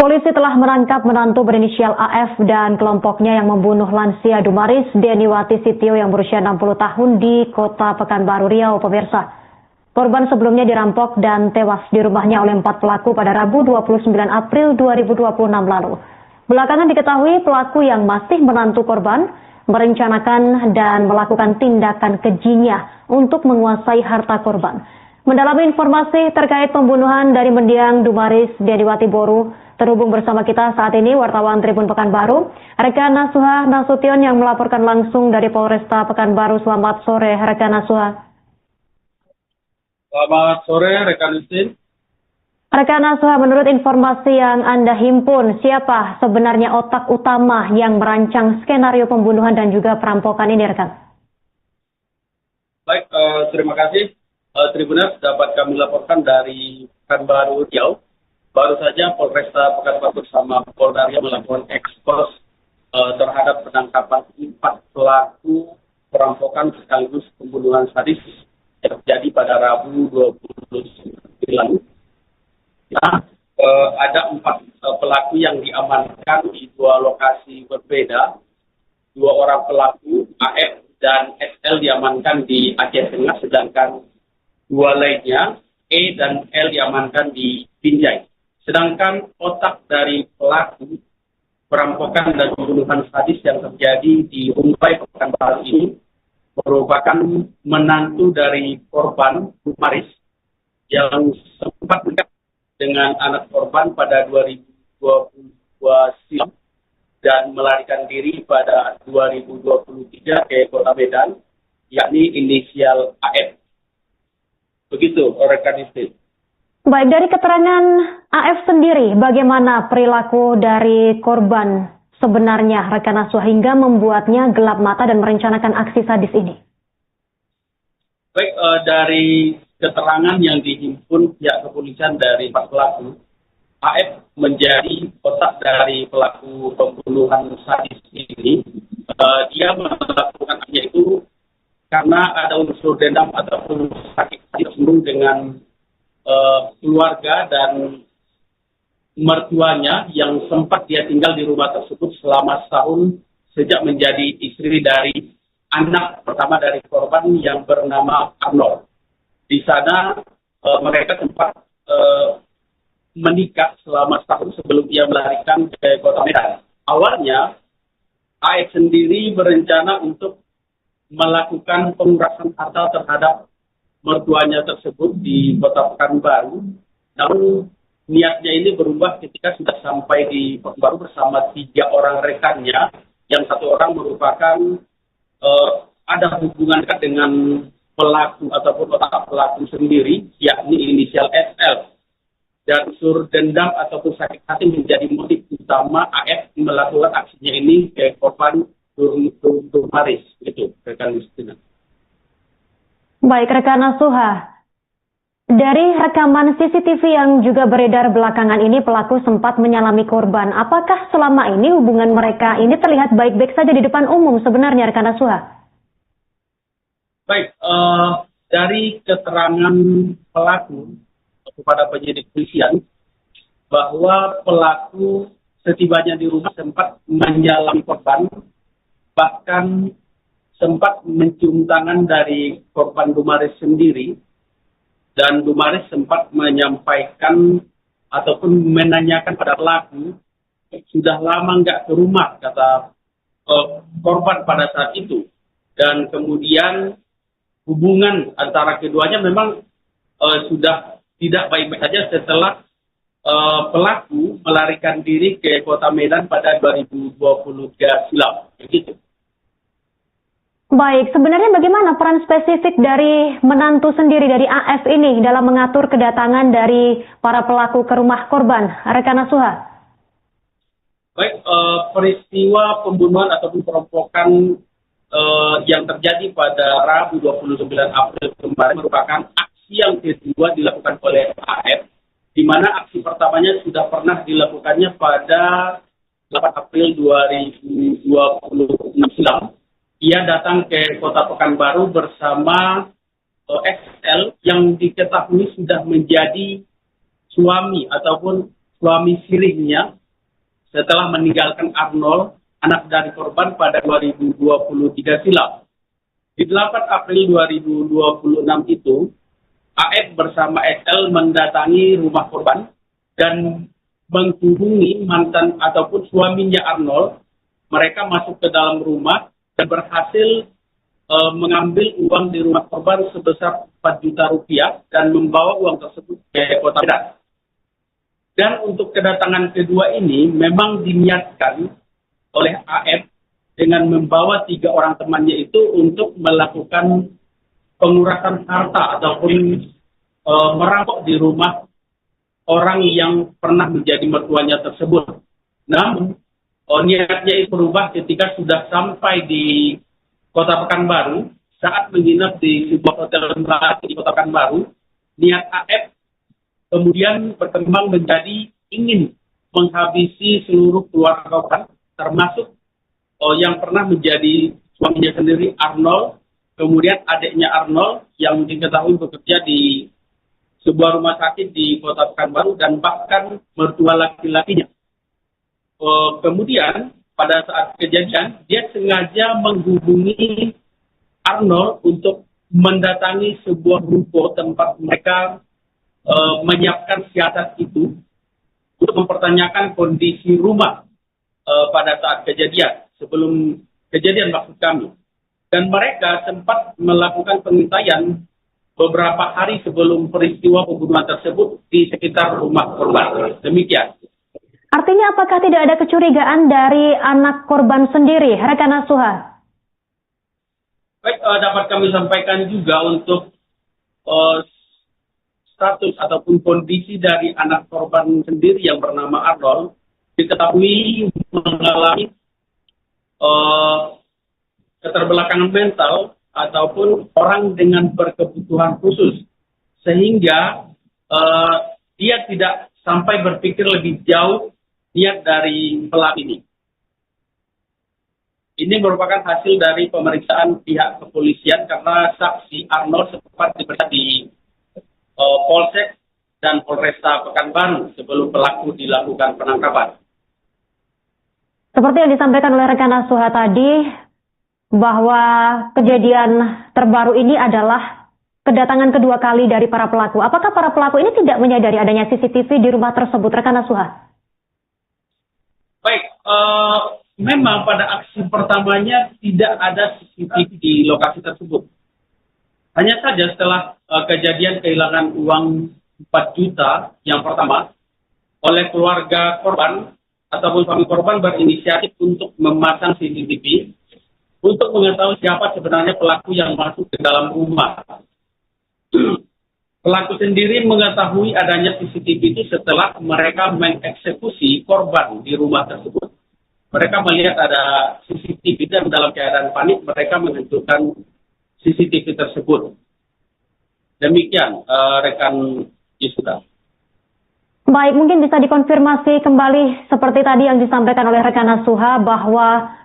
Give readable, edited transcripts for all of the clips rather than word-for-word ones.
Polisi telah menangkap menantu berinisial AF dan kelompoknya yang membunuh lansia Dumaris Deniwati Sitio yang berusia 60 tahun di Kota Pekanbaru Riau, pemirsa. Korban sebelumnya dirampok dan tewas di rumahnya oleh 4 pelaku pada Rabu 29 April 2026 lalu. Belakangan diketahui pelaku yang masih menantu korban merencanakan dan melakukan tindakan kejinya untuk menguasai harta korban. Mendalami informasi terkait pembunuhan dari mendiang Dumaris Deniwati Boru, terhubung bersama kita saat ini wartawan Tribun Pekanbaru, rekan Nasuha Nasution yang melaporkan langsung dari Polresta Pekanbaru. Selamat sore, rekan Nasuha. Selamat sore, rekan Justin. Rekan Nasuha, menurut informasi yang Anda himpun, siapa sebenarnya otak utama yang merancang skenario pembunuhan dan juga perampokan ini, rekan? Baik, terima kasih. Tribuners, dapat kami laporkan dari Pekanbaru Riau. Baru saja Polresta Pekanbaru bersama Polda Riau melakukan ekspos terhadap penangkapan 4 pelaku perampokan sekaligus pembunuhan sadis yang terjadi pada Rabu 29 lalu. Nah, ada 4 pelaku yang diamankan di 2 lokasi berbeda. 2 orang pelaku, AF dan SL, diamankan di Aceh Tengah, sedangkan 2 lainnya, E dan L, diamankan di Binjai. Sedangkan otak dari pelaku perampokan dan pembunuhan sadis yang terjadi di Umpai Pekanbaru ini merupakan menantu dari korban Dumaris yang sempat dekat dengan anak korban pada 2022 silam dan melarikan diri pada 2023 ke Kota Medan, yakni inisial AF. Begitu, rekan istri. Baik, dari keterangan AF sendiri, bagaimana perilaku dari korban sebenarnya, rekan Nasuha, hingga membuatnya gelap mata dan merencanakan aksi sadis ini? Baik, dari keterangan yang dihimpun pihak kepolisian dari 4 pelaku, AF menjadi otak dari pelaku pembunuhan sadis ini. Dia melakukan aksinya itu karena ada unsur dendam ataupun sakit hati dengan keluarga dan mertuanya yang sempat dia tinggal di rumah tersebut selama setahun sejak menjadi istri dari anak pertama dari korban yang bernama Arnold. Di sana mereka sempat menikah selama setahun sebelum ia melarikan ke Kota Medan. Awalnya AF sendiri berencana untuk melakukan pemerasan harta terhadap mertuanya tersebut di Kota Pekanbaru. Namun niatnya ini berubah ketika sudah sampai di Pekanbaru bersama 3 orang rekannya, yang 1 orang merupakan ada hubungan dekat dengan pelaku ataupun otak pelaku sendiri, yakni inisial SL. Dan unsur dendam ataupun sakit hati menjadi motif utama AF melakukan aksinya ini ke korban Dumaris. Itu, rekan Justina. Baik, rekan Nasuha. Dari rekaman CCTV yang juga beredar belakangan ini, pelaku sempat menyalami korban. Apakah selama ini hubungan mereka ini terlihat baik-baik saja di depan umum sebenarnya, rekan Nasuha? Baik, dari keterangan pelaku kepada penyidik polisian bahwa pelaku setibanya di rumah sempat menyalami korban, bahkan sempat mencium tangan dari korban Dumaris sendiri, dan Dumaris sempat menyampaikan ataupun menanyakan pada pelaku, sudah lama nggak ke rumah, kata korban pada saat itu. Dan kemudian hubungan antara keduanya memang sudah tidak baik-baik saja setelah pelaku melarikan diri ke Kota Medan pada 2023 silam. Begitu. Baik, sebenarnya bagaimana peran spesifik dari menantu sendiri dari AF ini dalam mengatur kedatangan dari para pelaku ke rumah korban, rekan Nasuha? Baik, peristiwa pembunuhan ataupun perampokan yang terjadi pada Rabu 29 April kemarin merupakan aksi yang kedua dilakukan oleh AF, di mana aksi pertamanya sudah pernah dilakukannya pada 8 April 2026 silam. Ia datang ke Kota Pekanbaru bersama XL yang diketahui sudah menjadi suami ataupun suami sirinya setelah meninggalkan Arnold, anak dari korban, pada 2023 silam. Di 8 April 2026 itu, AF bersama SL mendatangi rumah korban dan menghubungi mantan ataupun suaminya Arnold. Mereka masuk ke dalam rumah dan berhasil mengambil uang di rumah korban sebesar 4 juta rupiah dan membawa uang tersebut ke Kota Medan. Dan untuk kedatangan kedua ini memang diniatkan oleh AF dengan membawa 3 orang temannya itu untuk melakukan pengurasan harta ataupun merampok di rumah orang yang pernah menjadi mertuanya tersebut. Namun niatnya itu berubah ketika sudah sampai di Kota Pekanbaru. Saat menginap di sebuah hotel melati di Kota Pekanbaru, niat AF kemudian berkembang menjadi ingin menghabisi seluruh keluarga korban, termasuk yang pernah menjadi suaminya sendiri Arnold, kemudian adiknya Arnold yang diketahui bekerja di sebuah rumah sakit di Kota Pekanbaru, dan bahkan mertua laki-lakinya. Kemudian pada saat kejadian, dia sengaja menghubungi Arnold untuk mendatangi sebuah ruko tempat mereka menyiapkan siasat itu untuk mempertanyakan kondisi rumah pada saat kejadian, sebelum kejadian maksud kami. Dan mereka sempat melakukan pengintaian beberapa hari sebelum peristiwa pembunuhan tersebut di sekitar rumah korban. Demikian. Artinya apakah tidak ada kecurigaan dari anak korban sendiri, rekan Asuha? Baik, dapat kami sampaikan juga untuk status ataupun kondisi dari anak korban sendiri yang bernama Arnold, diketahui mengalami keterbelakangan mental ataupun orang dengan berkebutuhan khusus, sehingga dia tidak sampai berpikir lebih jauh niat dari pelaku ini. Ini merupakan hasil dari pemeriksaan pihak kepolisian karena saksi Arnold sempat diperiksa di Polsek dan Polresta Pekanbaru sebelum pelaku dilakukan penangkapan. Seperti yang disampaikan oleh rekan Asuha tadi, bahwa kejadian terbaru ini adalah kedatangan kedua kali dari para pelaku. Apakah para pelaku ini tidak menyadari adanya CCTV di rumah tersebut, rekan Asuha? Baik, memang pada aksi pertamanya tidak ada CCTV di lokasi tersebut. Hanya saja setelah kejadian kehilangan uang 4 juta yang pertama, oleh keluarga korban ataupun suami korban berinisiatif untuk memasang CCTV untuk mengetahui siapa sebenarnya pelaku yang masuk ke dalam rumah. Pelaku sendiri mengetahui adanya CCTV itu setelah mereka mengeksekusi korban di rumah tersebut. Mereka melihat ada CCTV dan dalam keadaan panik mereka menentukan CCTV tersebut. Demikian rekan Yusuf. Baik, mungkin bisa dikonfirmasi kembali seperti tadi yang disampaikan oleh rekan Asuha bahwa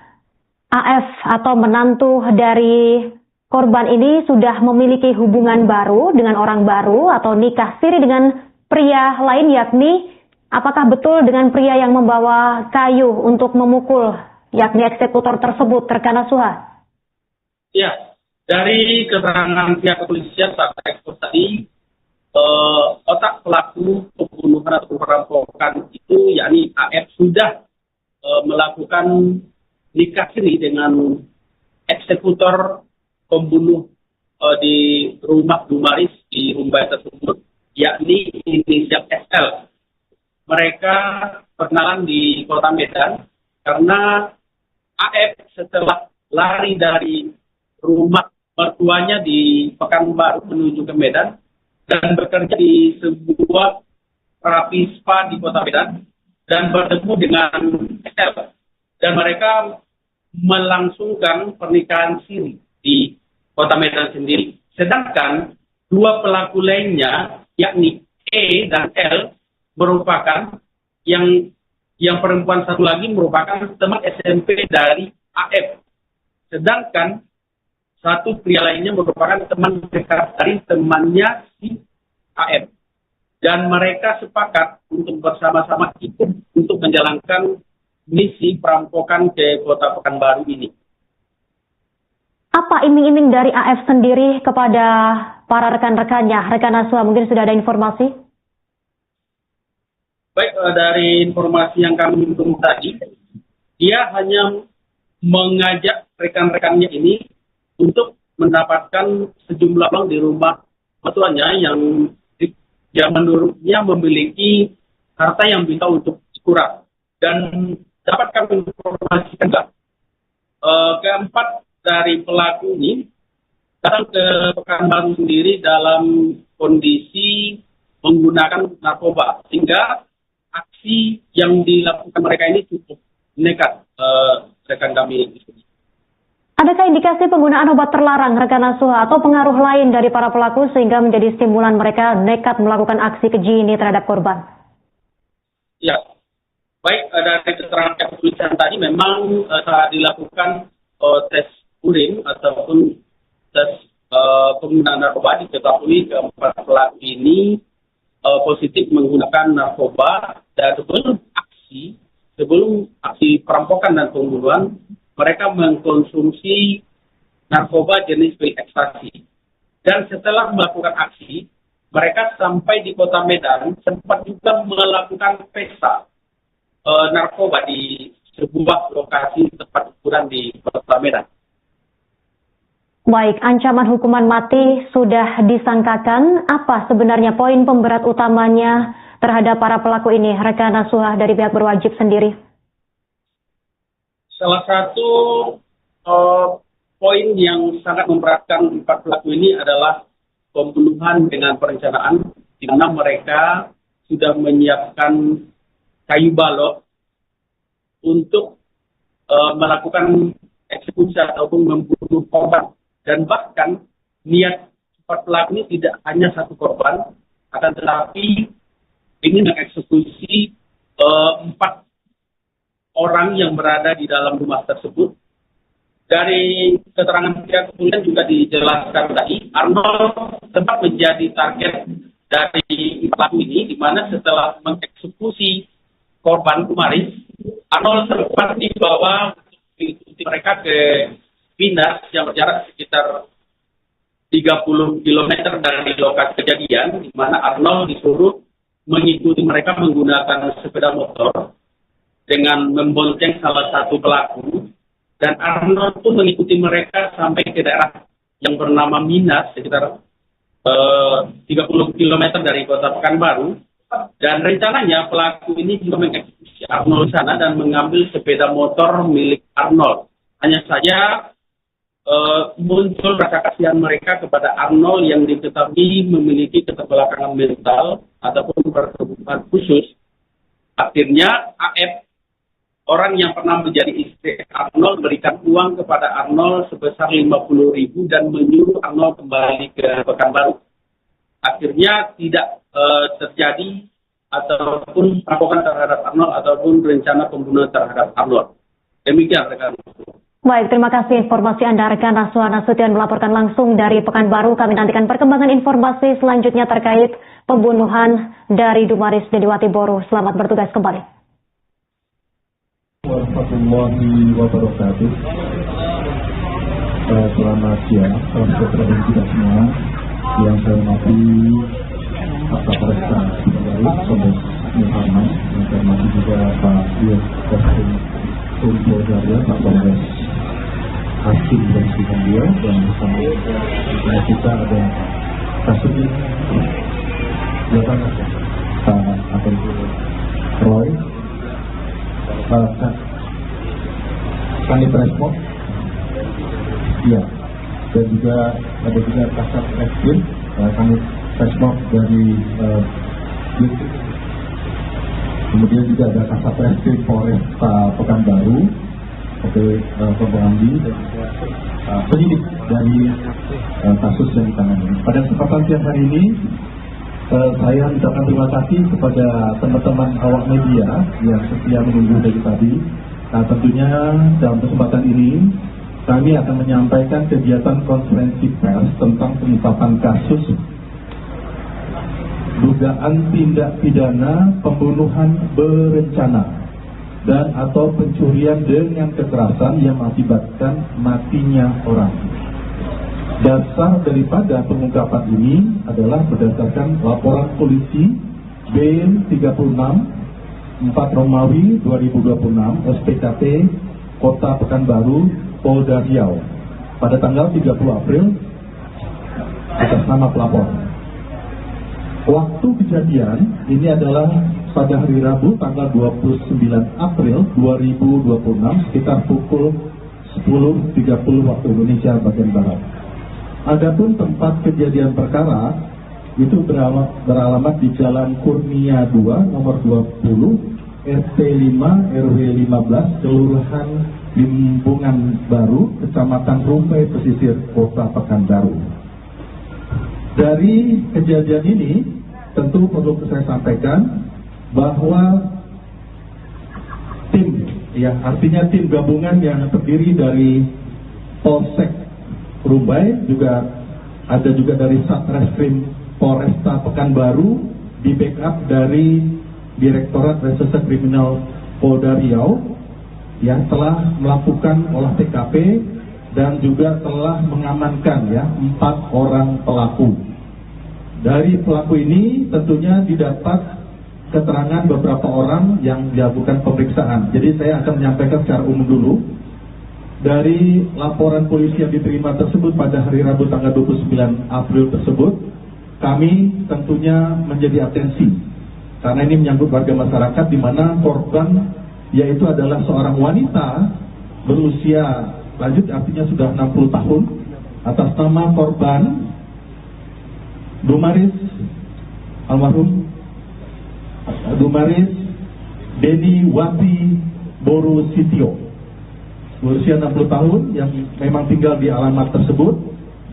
AF atau menantu dari korban ini sudah memiliki hubungan baru dengan orang baru atau nikah siri dengan pria lain, yakni apakah betul dengan pria yang membawa kayu untuk memukul, yakni eksekutor tersebut, rekan Asuha? Ya, dari keterangan pihak kepolisian saat ekspos tadi, otak pelaku pembunuhan atau perampokan itu, yakni AF, sudah melakukan nikah siri dengan eksekutor pembunuh di rumah Dumaris di Rumbai tersebut, yakni inisial SL. Mereka berkenalan di Kota Medan karena AF setelah lari dari rumah mertuanya di Pekanbaru menuju ke Medan dan bekerja di sebuah terapi spa di Kota Medan dan bertemu dengan SL. Dan mereka melangsungkan pernikahan siri di Kota Medan sendiri. Sedangkan dua pelaku lainnya, yakni E dan L, merupakan yang perempuan satu lagi merupakan teman SMP dari AF. Sedangkan satu pria lainnya merupakan teman dekat dari temannya si AF. dan mereka sepakat untuk bersama-sama ikut untuk menjalankan misi perampokan ke Kota Pekanbaru ini. Apa iming-iming dari AF sendiri kepada para rekan-rekannya? Rekan Naswa, mungkin sudah ada informasi? Baik, dari informasi yang kami himpun tadi, dia hanya mengajak rekan-rekannya ini untuk mendapatkan sejumlah uang di rumah mertuanya yang menurutnya memiliki harta yang bisa untuk kurang. Dan dapat kami informasikan keempat dari pelaku ini datang ke Pekanbaru sendiri dalam kondisi menggunakan narkoba, sehingga aksi yang dilakukan mereka ini cukup nekat, rekan kami di sini. Adakah indikasi penggunaan obat terlarang, rekan Naswa, atau pengaruh lain dari para pelaku sehingga menjadi stimulan mereka nekat melakukan aksi keji ini terhadap korban? Ya, baik, dari keterangan kepolisian tadi memang saat dilakukan tes urin ataupun tes penggunaan narkoba, diketahui keempat pelaku ini positif menggunakan narkoba, dan sebelum aksi perampokan dan pembunuhan, mereka mengkonsumsi narkoba jenis pil ekstasi. Dan setelah melakukan aksi, mereka sampai di Kota Medan sempat juga melakukan pesta narkoba di sebuah lokasi tempat hiburan di Kota Medan. Baik, ancaman hukuman mati sudah disangkakan. Apa sebenarnya poin pemberat utamanya terhadap para pelaku ini, rekan Naswa, dari pihak berwajib sendiri? Salah satu poin yang sangat memberatkan empat pelaku ini adalah pembunuhan dengan perencanaan, di mana mereka sudah menyiapkan kayu balok untuk melakukan eksekusi ataupun membunuh korban. Dan bahkan niat empat pelaku ini tidak hanya satu korban, akan tetapi ingin mengeksekusi 4 orang yang berada di dalam rumah tersebut. Dari keterangan pihak kepolisian juga dijelaskan tadi, Arnold sempat menjadi target dari pelaku ini, di mana setelah mengeksekusi korban kemarin, Arnold sempat dibawa mengikuti mereka ke Pinas yang berjarak sekitar 30 km dari lokasi kejadian, di mana Arnold disuruh mengikuti mereka menggunakan sepeda motor dengan membonceng salah satu pelaku, dan Arnold pun mengikuti mereka sampai ke daerah yang bernama Minas, sekitar 30 km dari Kota Pekanbaru, dan rencananya pelaku ini juga mengeksekusi Arnold di sana dan mengambil sepeda motor milik Arnold. Hanya saja muncul rasa kasihan mereka kepada Arnold yang diketahui memiliki keterbelakangan mental ataupun berkebutuhan khusus. Akhirnya AF, orang yang pernah menjadi istri Arnold, berikan uang kepada Arnold sebesar 50.000 dan menyuruh Arnold kembali ke Pekanbaru. Akhirnya tidak terjadi ataupun perampokan terhadap Arnold ataupun rencana pembunuhan terhadap Arnold. Demikian rekan. Baik, terima kasih informasi Anda, rekan Naswa Nasution melaporkan langsung dari Pekanbaru. Kami nantikan perkembangan informasi selanjutnya terkait pembunuhan dari Dumaris Deniwati Boru. Selamat bertugas kembali. Warahmatullahi wabarakatuh. Selamat siang, salam sejahtera kita semua. Yang saya hormati Pak Kapolresta Pekanbaru, Kombes Muhammad, yang saya hormati juga Pak Yus Kosim Umpo Jaya, Pak Kombes Hakim dan Sidang beliau, dan bersama kita ada Kasudi Pak Atentu Roy, Kanit Respon, ya, dan juga ada juga Kasat Reskrim, Kanit Respon dari kemudian juga ada Kasat Reskrim Polresta Pekanbaru, Pembangunan, dan juga penyidik dari kasus yang ditangani. Pada kesempatan siang hari ini, saya mengucapkan terima kasih kepada teman-teman awak media yang setia menunggu dari tadi. Nah, tentunya dalam kesempatan ini kami akan menyampaikan kegiatan konferensi pers tentang pengungkapan kasus dugaan tindak pidana pembunuhan berencana dan atau pencurian dengan kekerasan yang mengakibatkan matinya orang. Dasar daripada pengungkapan ini adalah berdasarkan laporan polisi B36 4 Romawi 2026 SPKT Kota Pekanbaru Polda Riau pada tanggal 30 April atas nama pelapor. Waktu kejadian ini adalah pada hari Rabu tanggal 29 April 2026 sekitar pukul 10.30 waktu Indonesia bagian Barat. Adapun tempat kejadian perkara itu beralamat di Jalan Kurnia 2 nomor 20 RT 5 RW 15 Kelurahan Limbungan Baru Kecamatan Rumbai Pesisir Kota Pekanbaru. Dari kejadian ini tentu perlu saya sampaikan bahwa artinya tim gabungan yang terdiri dari Polsek Rumbai, juga ada juga dari Satreskrim Polresta Pekanbaru, di backup dari Direktorat Reserse Kriminal Polda Riau yang telah melakukan olah TKP dan juga telah mengamankan 4 orang pelaku. Dari pelaku ini tentunya didapat keterangan beberapa orang yang dilakukan pemeriksaan. Jadi saya akan menyampaikan secara umum dulu. Dari laporan polisi yang diterima tersebut pada hari Rabu tanggal 29 April tersebut, kami tentunya menjadi atensi karena ini menyangkut warga masyarakat di mana korban yaitu adalah seorang wanita berusia lanjut, artinya sudah 60 tahun, atas nama korban Dumaris, almarhum Dumaris Deniwati Borositio, berusia 60 tahun yang memang tinggal di alamat tersebut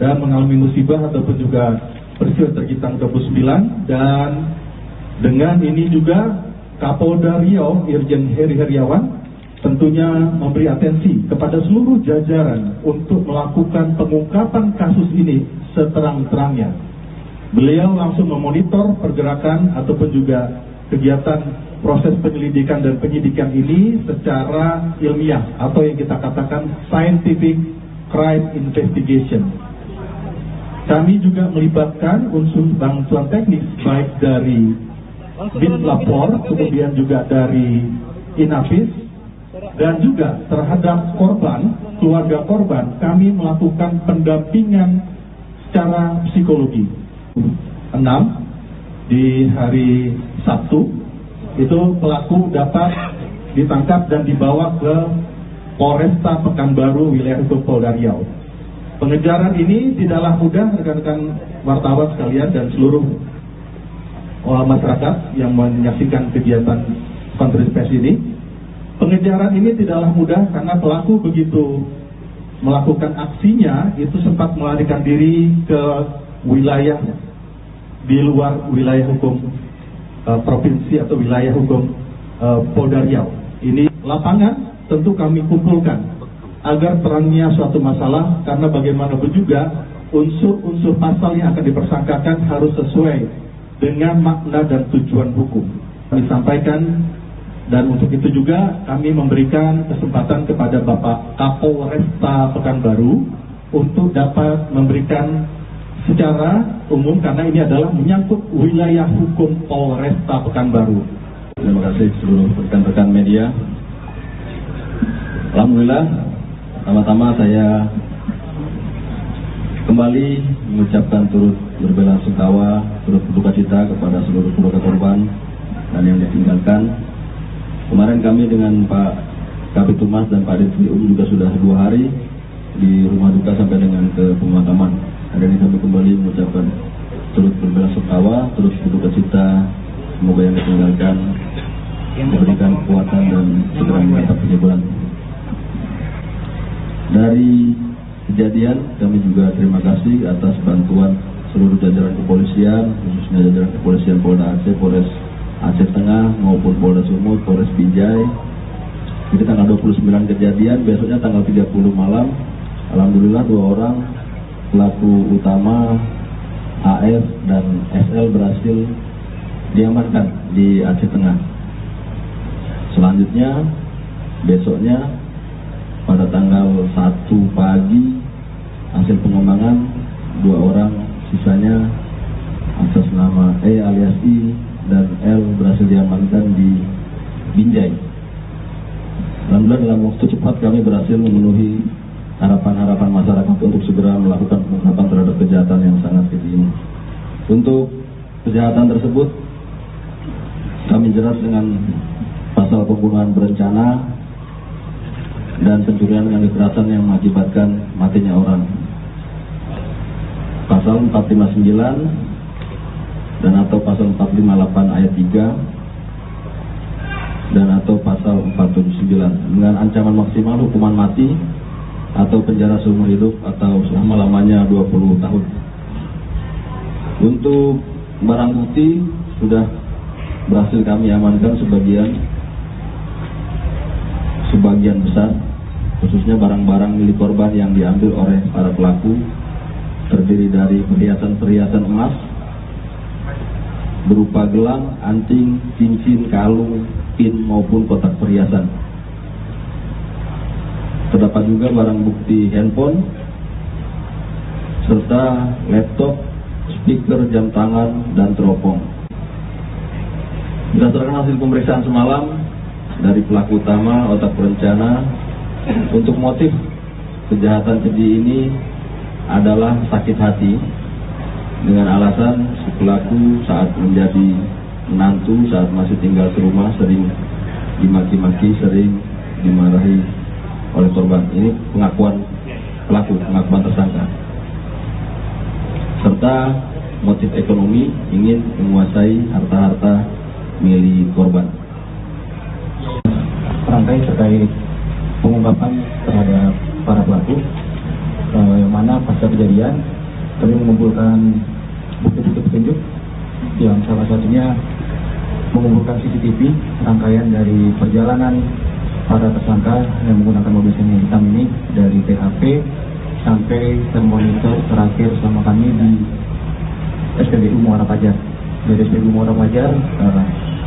dan mengalami musibah ataupun juga peristiwa terkitang 29. Dan dengan ini juga Kapolda Riau Irjen Heri Heriawan tentunya memberi atensi kepada seluruh jajaran untuk melakukan pengungkapan kasus ini seterang-terangnya. Beliau langsung memonitor pergerakan ataupun juga kegiatan proses penyelidikan dan penyidikan ini secara ilmiah atau yang kita katakan scientific crime investigation. Kami juga melibatkan unsur bantuan teknis baik dari Bitlapor, kemudian juga dari Inafis, dan juga terhadap korban, keluarga korban, kami melakukan pendampingan secara psikologi. 6 di hari Sabtu itu pelaku dapat ditangkap dan dibawa ke Polresta Pekanbaru wilayah hukum Polda Riau. Pengejaran ini tidaklah mudah rekan-rekan wartawan sekalian dan seluruh masyarakat yang menyaksikan kegiatan konferensi pers ini. Pengejaran ini tidaklah mudah karena pelaku begitu melakukan aksinya itu sempat melarikan diri ke wilayah di luar wilayah hukum provinsi atau wilayah hukum Polda Riau. Ini lapangan tentu kami kumpulkan agar terangnya suatu masalah, karena bagaimanapun juga unsur-unsur pasal yang akan dipersangkakan harus sesuai dengan makna dan tujuan hukum. Kami sampaikan, dan untuk itu juga kami memberikan kesempatan kepada Bapak Kapolresta Pekanbaru untuk dapat memberikan secara umum karena ini adalah menyangkut wilayah hukum Polresta Pekanbaru. Terima kasih seluruh rekan-rekan media. Alhamdulillah, pertama-tama saya kembali mengucapkan turut berbela-sungkawa, turut berduka cita kepada seluruh keluarga korban dan yang ditinggalkan. Kemarin kami dengan Pak Kabid Humas dan Pak Dirkrim juga sudah 2 hari di rumah duka sampai dengan ke pemakaman. Hari ini kami kembali mengucapkan turut berbela-sungkawa, turut berduka cita. Semoga yang ditinggalkan memberikan kekuatan dan segera mendapat penyebulan. Dari kejadian kami juga terima kasih atas bantuan seluruh jajaran kepolisian, khususnya jajaran kepolisian Polda Aceh, Polres Aceh Tengah maupun Polda Sumut, Polres Binjai. Jadi tanggal 29 kejadian, besoknya tanggal 30 malam, alhamdulillah 2 orang pelaku utama AF dan SL berhasil diamankan di Aceh Tengah. Selanjutnya, besoknya pada tanggal 1 pagi, hasil pengembangan 2 orang sisanya atas nama E alias I dan L berhasil diamankan di Binjai. Alhamdulillah dalam waktu cepat kami berhasil memenuhi harapan-harapan masyarakat untuk segera melakukan pengungkapan terhadap kejahatan yang sangat keji ini. Untuk kejahatan tersebut kami jerat dengan pasal pembunuhan berencana dan pencurian dengan kekerasan yang mengakibatkan matinya orang. Pasal 459 dan atau pasal 458 ayat 3 dan atau pasal 479 dengan ancaman maksimal hukuman mati atau penjara seumur hidup atau selama-lamanya 20 tahun. Untuk barang bukti sudah berhasil kami amankan sebagian besar, khususnya barang-barang milik korban yang diambil oleh para pelaku, terdiri dari perhiasan-perhiasan emas berupa gelang, anting, cincin, kalung, pin maupun kotak perhiasan. Terdapat juga barang bukti handphone serta laptop, speaker, jam tangan, dan teropong. Berdasarkan hasil pemeriksaan semalam dari pelaku utama otak perencana, untuk motif kejahatan keji ini adalah sakit hati dengan alasan si pelaku saat menjadi menantu, saat masih tinggal di rumah, sering dimaki-maki, sering dimarahi oleh korban. Ini pengakuan pelaku, pengakuan tersangka. Serta motif ekonomi, ingin menguasai harta-harta milik korban. Rangkai terkait pengungkapan terhadap para pelaku, yang mana pasca kejadian kami mengumpulkan bukti-bukti petunjuk yang salah satunya mengumpulkan CCTV rangkaian dari perjalanan para tersangka yang menggunakan mobil semi hitam ini dari THP sampai termonitor terakhir sama kami di SPBU Muara Fajar. Dari SPBU Muara Fajar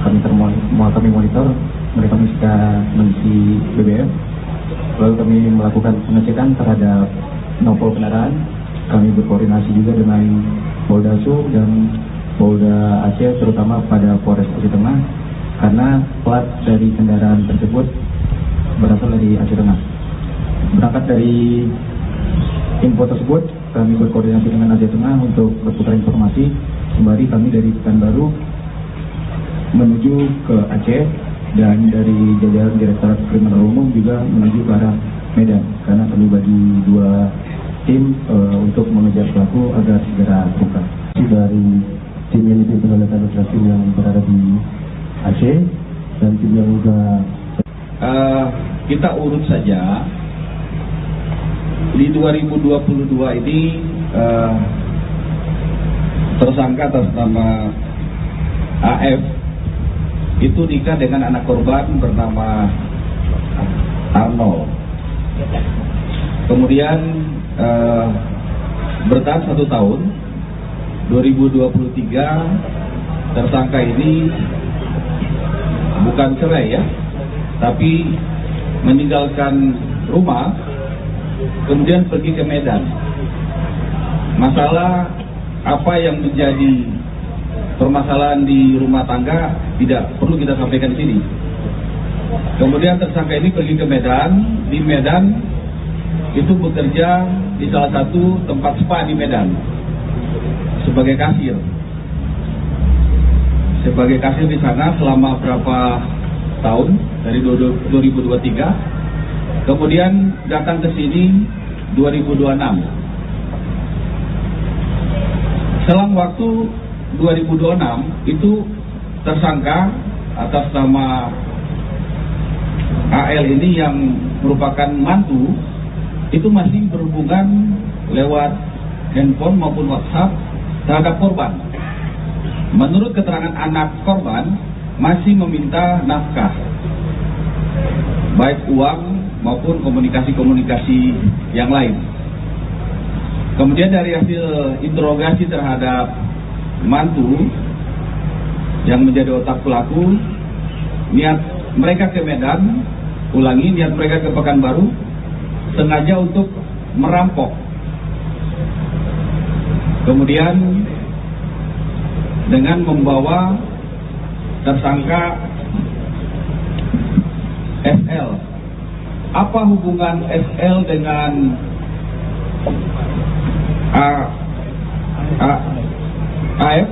kami monitor mereka mengisi BBM, lalu kami melakukan pengecekan terhadap nopol kendaraan. Kami berkoordinasi juga dengan Polda Sub dan Polda Aceh, terutama pada Polres Aceh Tengah, karena plat dari kendaraan tersebut berasal dari Aceh Tengah. Berangkat dari info tersebut, kami berkoordinasi dengan Aceh Tengah untuk bertukar informasi. Sembari kami dari Pekanbaru menuju ke Aceh, dan dari jajaran Direktorat Kriminal Umum juga menuju ke arah Medan, karena kami bagi 2 tim untuk mengejar pelaku agar segera terungkap. Dari tim yang dipimpin oleh Kanit Rasim yang berada di Aceh dan tim yang juga kita urut saja. Di 2022 ini tersangka atas nama AF itu nikah dengan anak korban bernama Arnold. Kemudian bertahan 1 tahun. 2023 tersangka ini bukan cerai ya, tapi meninggalkan rumah kemudian pergi ke Medan. Masalah apa yang menjadi permasalahan di rumah tangga tidak perlu kita sampaikan di sini. Kemudian tersangka ini pergi ke Medan. Di Medan itu bekerja di salah satu tempat spa di Medan sebagai kasir. Sebagai kasir di sana selama berapa tahun, dari 2023. Kemudian datang ke sini 2026. Selang waktu 2026 itu tersangka atas nama AL ini yang merupakan mantu itu masih berhubungan lewat handphone maupun WhatsApp terhadap korban. Menurut keterangan anak korban, masih meminta nafkah, baik uang maupun komunikasi-komunikasi yang lain. Kemudian dari hasil interogasi terhadap mantu, yang menjadi otak pelaku. Niat mereka ke Medan, ulangi, niat mereka ke Pekanbaru sengaja untuk merampok. Kemudian dengan membawa tersangka SL. Apa hubungan SL dengan AF?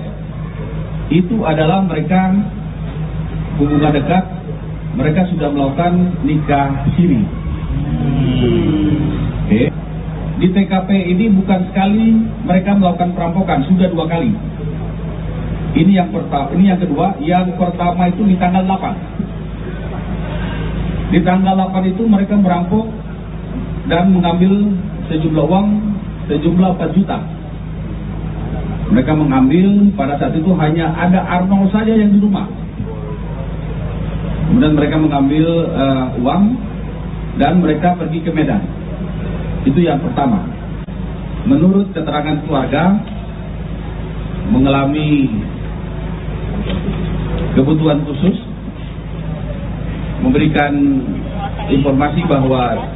Itu adalah mereka hubungan dekat, mereka sudah melakukan nikah siri. Oke. Di TKP ini bukan sekali mereka melakukan perampokan, sudah 2 kali. Ini yang pertama, ini yang kedua. Yang pertama itu di tanggal 8. Di tanggal 8 itu mereka merampok dan mengambil sejumlah uang, sejumlah 4 juta. Mereka mengambil, pada saat itu hanya ada Arnold saja yang di rumah. Kemudian mereka mengambil uang dan mereka pergi ke Medan. Itu yang pertama. Menurut keterangan keluarga, mengalami kebutuhan khusus, memberikan informasi bahwa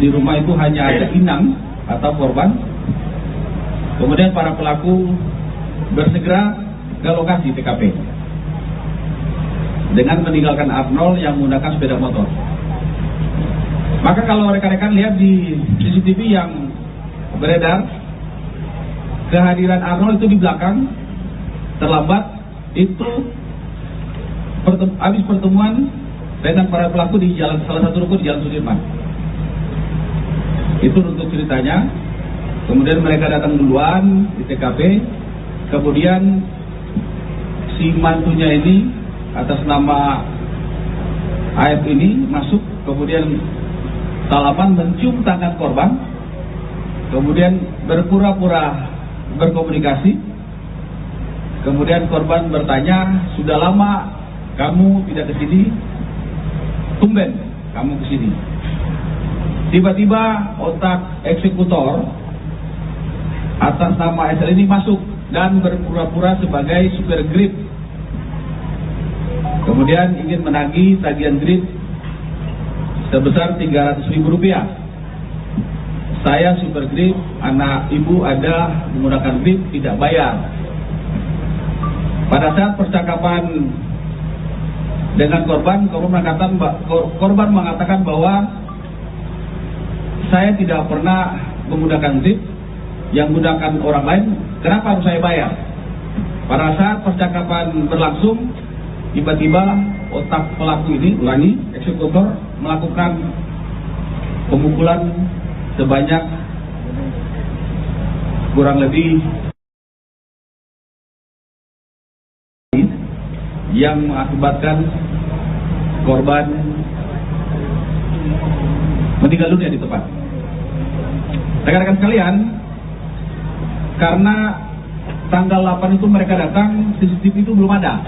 di rumah itu hanya ada inang atau korban. Kemudian para pelaku bersegera ke lokasi TKP dengan meninggalkan Arnold yang menggunakan sepeda motor. Maka kalau rekan-rekan lihat di CCTV yang beredar, kehadiran Arnold itu di belakang, terlambat, itu habis pertemuan dengan para pelaku di jalan, salah satu ruko di Jalan Sudirman. Itu untuk ceritanya. Kemudian mereka datang duluan di TKP, kemudian si mantunya ini atas nama AF ini masuk, kemudian salaman, mencium tangan korban, kemudian berpura-pura berkomunikasi. Kemudian korban bertanya, sudah lama kamu tidak kesini, tumben kamu kesini. Tiba-tiba otak eksekutor atas nama SL ini masuk dan berpura-pura sebagai supir Grab. Kemudian ingin menagih tagihan Grab sebesar Rp300.000. Saya supir Grab, anak ibu ada menggunakan Grab, tidak bayar. Pada saat percakapan dengan korban mengatakan bahwa saya tidak pernah menggunakan Grab, yang menggunakan orang lain, kenapa harus saya bayar? Pada saat percakapan berlangsung, tiba-tiba otak pelaku ini, ulangi, eksekutor, melakukan pemukulan sebanyak kurang lebih yang mengakibatkan korban meninggal dunia di tempat. Rekan-rekan sekalian, karena tanggal 8 itu mereka datang, CCTV itu belum ada.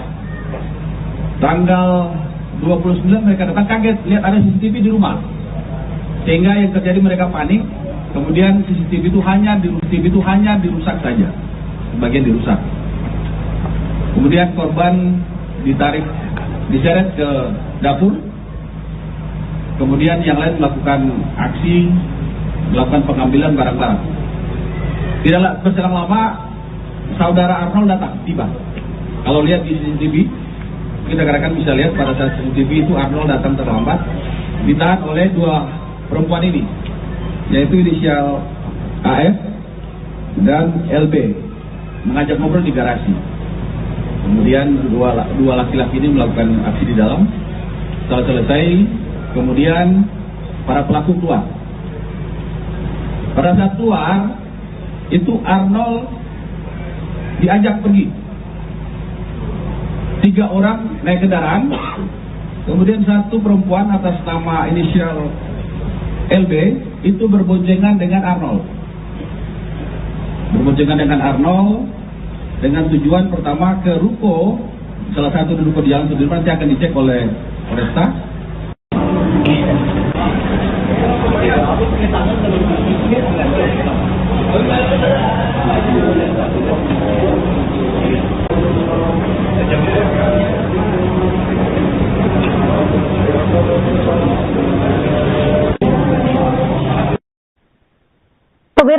Tanggal 29 mereka datang, kaget lihat ada CCTV di rumah. Sehingga yang terjadi mereka panik. Kemudian CCTV itu hanya dirusak saja, sebagian dirusak. Kemudian korban ditarik, diseret ke dapur. Kemudian yang lain melakukan aksi, melakukan pengambilan barang-barang. Tidak berselang lama, saudara Arnold datang, tiba. Kalau lihat di CCTV, kita kadang-kadang bisa lihat pada saat CCTV itu Arnold datang terlambat, ditahan oleh 2 perempuan ini, yaitu inisial AF dan LB, mengajak ngobrol di garasi. Kemudian dua laki-laki ini melakukan aksi di dalam. Setelah selesai, kemudian para pelaku keluar. Pada saat keluar, itu Arnold diajak pergi. 3 orang naik kendaraan, kemudian 1 perempuan atas nama inisial LB itu berboncengan dengan Arnold. Berboncengan dengan Arnold dengan tujuan pertama ke ruko, salah satu ruko di Jalan Sudirman, yang akan dicek oleh Polresta.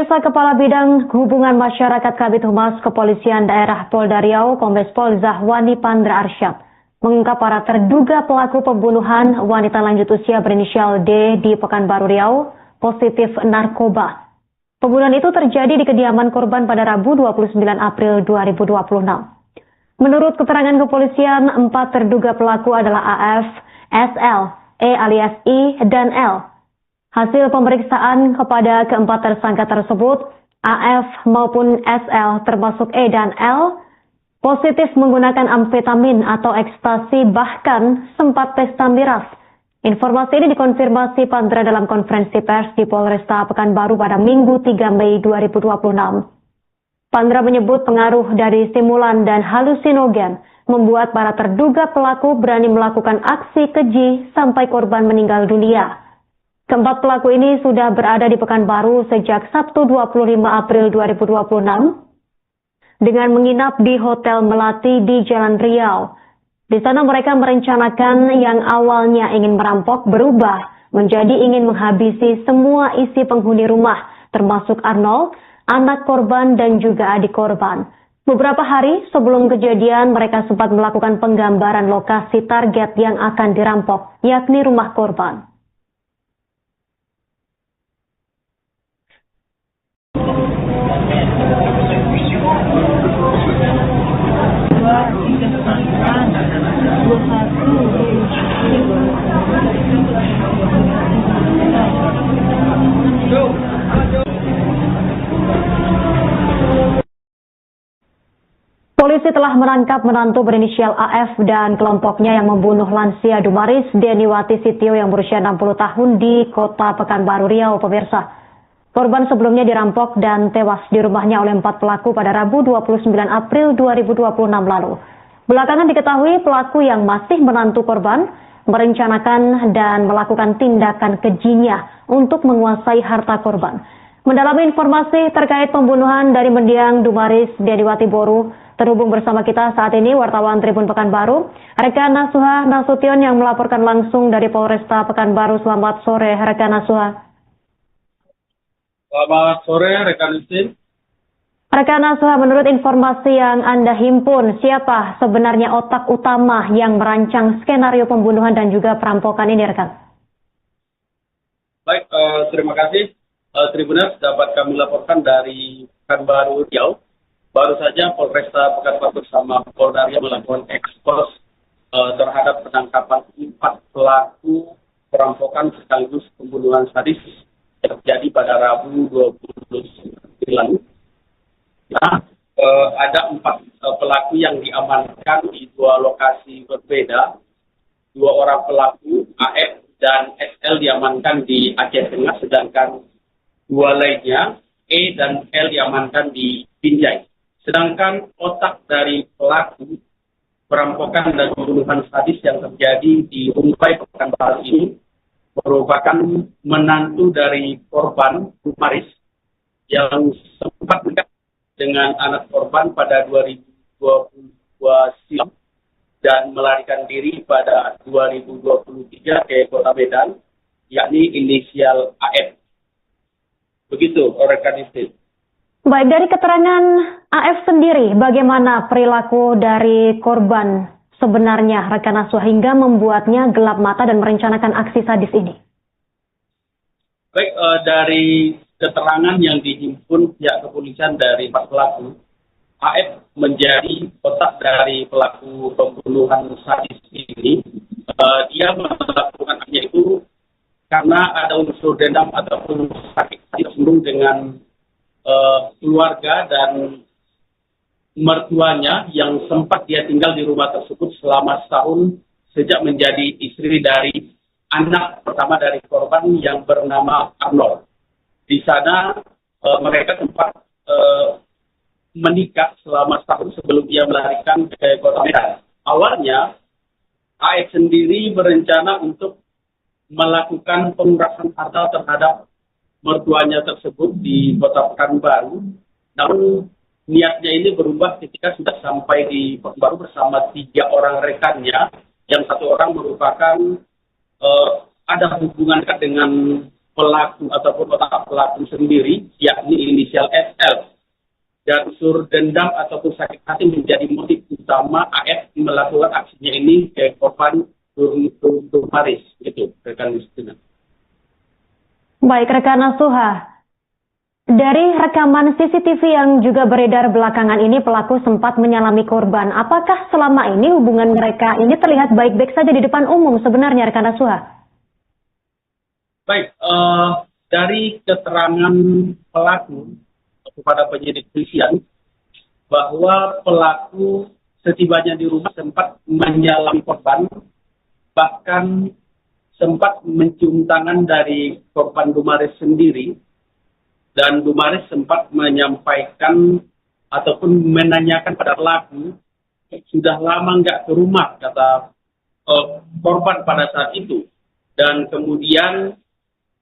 Pemirsa, Kepala Bidang Hubungan Masyarakat Kabid Humas Kepolisian Daerah Polda Riau, Kombes Pol Zahwani Pandra Arsyad, mengungkap para terduga pelaku pembunuhan wanita lanjut usia berinisial D di Pekanbaru Riau positif narkoba. Pembunuhan itu terjadi di kediaman korban pada Rabu 29 April 2026. Menurut keterangan kepolisian, 4 terduga pelaku adalah AF, SL, E alias I, dan L. Hasil pemeriksaan kepada keempat tersangka tersebut, AF maupun SL termasuk E dan L, positif menggunakan amfetamin atau ekstasi, bahkan sempat pesta miras. Informasi ini dikonfirmasi Pandra dalam konferensi pers di Polresta Pekanbaru pada Minggu 3 Mei 2026. Pandra menyebut pengaruh dari stimulan dan halusinogen membuat para terduga pelaku berani melakukan aksi keji sampai korban meninggal dunia. Keempat pelaku ini sudah berada di Pekanbaru sejak Sabtu 25 April 2026 dengan menginap di Hotel Melati di Jalan Riau. Di sana mereka merencanakan yang awalnya ingin merampok berubah menjadi ingin menghabisi semua isi penghuni rumah, termasuk Arnold, anak korban dan juga adik korban. Beberapa hari sebelum kejadian mereka sempat melakukan penggambaran lokasi target yang akan dirampok, yakni rumah korban. Polisi telah menangkap menantu berinisial AF dan kelompoknya yang membunuh lansia Dumaris Deniwati Sitio yang berusia 60 tahun di Kota Pekanbaru Riau, pemirsa. Korban sebelumnya dirampok dan tewas di rumahnya oleh 4 pelaku pada Rabu 29 April 2026 lalu. Belakangan diketahui pelaku yang masih menantu korban merencanakan dan melakukan tindakan kejinya untuk menguasai harta korban. Mendalami informasi terkait pembunuhan dari mendiang Dumaris Deniwati Boru, terhubung bersama kita saat ini wartawan Tribun Pekanbaru, rekan Nasuha Nasution yang melaporkan langsung dari Polresta Pekanbaru. Selamat sore, rekan Nasuha. Selamat sore, rekan Justin. Rekan Nasuha, menurut informasi yang Anda himpun, siapa sebenarnya otak utama yang merancang skenario pembunuhan dan juga perampokan ini, rekan? Baik, terima kasih. Tribuners, dapat kami laporkan dari Pekanbaru Riau. Baru saja Polresta Pekanbaru bersama Polda Riau melakukan ekspos terhadap penangkapan 4 pelaku perampokan sekaligus pembunuhan sadis yang terjadi pada Rabu 29 lalu. Nah, ada 4 pelaku yang diamankan di 2 lokasi berbeda. 2 orang pelaku AF dan SL diamankan di Aceh Tengah, sedangkan 2 lainnya E dan L diamankan di Binjai. Sedangkan otak dari pelaku perampokan dan pembunuhan sadis yang terjadi di Rumpai Pekanbaru ini merupakan menantu dari korban Dumaris yang sempat dekat dengan anak korban pada 2022 silam dan melarikan diri pada 2023 ke Kota Medan, yakni inisial AF. Begitu, rekan istri. Baik, dari keterangan AF sendiri, bagaimana perilaku dari korban sebenarnya, rekan Nasuha, hingga membuatnya gelap mata dan merencanakan aksi sadis ini? Baik, dari keterangan yang dihimpun pihak kepolisian dari 4 pelaku, AF menjadi otak dari pelaku pembunuhan sadis ini. Dia melakukannya itu karena ada unsur dendam ataupun sakit hati tersinggung dengan keluarga dan mertuanya yang sempat dia tinggal di rumah tersebut selama setahun sejak menjadi istri dari anak pertama dari korban yang bernama Arnold. Di sana mereka sempat menikah selama setahun sebelum dia melarikan ke Kota Medan. Awalnya AF sendiri berencana untuk melakukan pemerasan harta terhadap mertuanya tersebut di Kota Pekanbaru. Namun niatnya ini berubah ketika sudah sampai di Pekanbaru bersama 3 orang rekannya, yang 1 orang merupakan ada hubungan dekat dengan pelaku ataupun otak pelaku sendiri, yakni inisial SL. Dan unsur dendam ataupun sakit hati menjadi motif utama AF melakukan aksinya ini ke korban Dumaris. Gitu, rekan Justina. Baik, rekan Nasuha. Dari rekaman CCTV yang juga beredar belakangan ini, pelaku sempat menyalami korban. Apakah selama ini hubungan mereka ini terlihat baik-baik saja di depan umum sebenarnya, rekan Nasuha? Baik, dari keterangan pelaku kepada penyidik polisian, bahwa pelaku setibanya di rumah sempat menyalami korban, bahkan sempat mencium tangan dari korban Dumaris sendiri, dan Dumaris sempat menyampaikan ataupun menanyakan pada pelaku, sudah lama nggak ke rumah, kata korban pada saat itu. Dan kemudian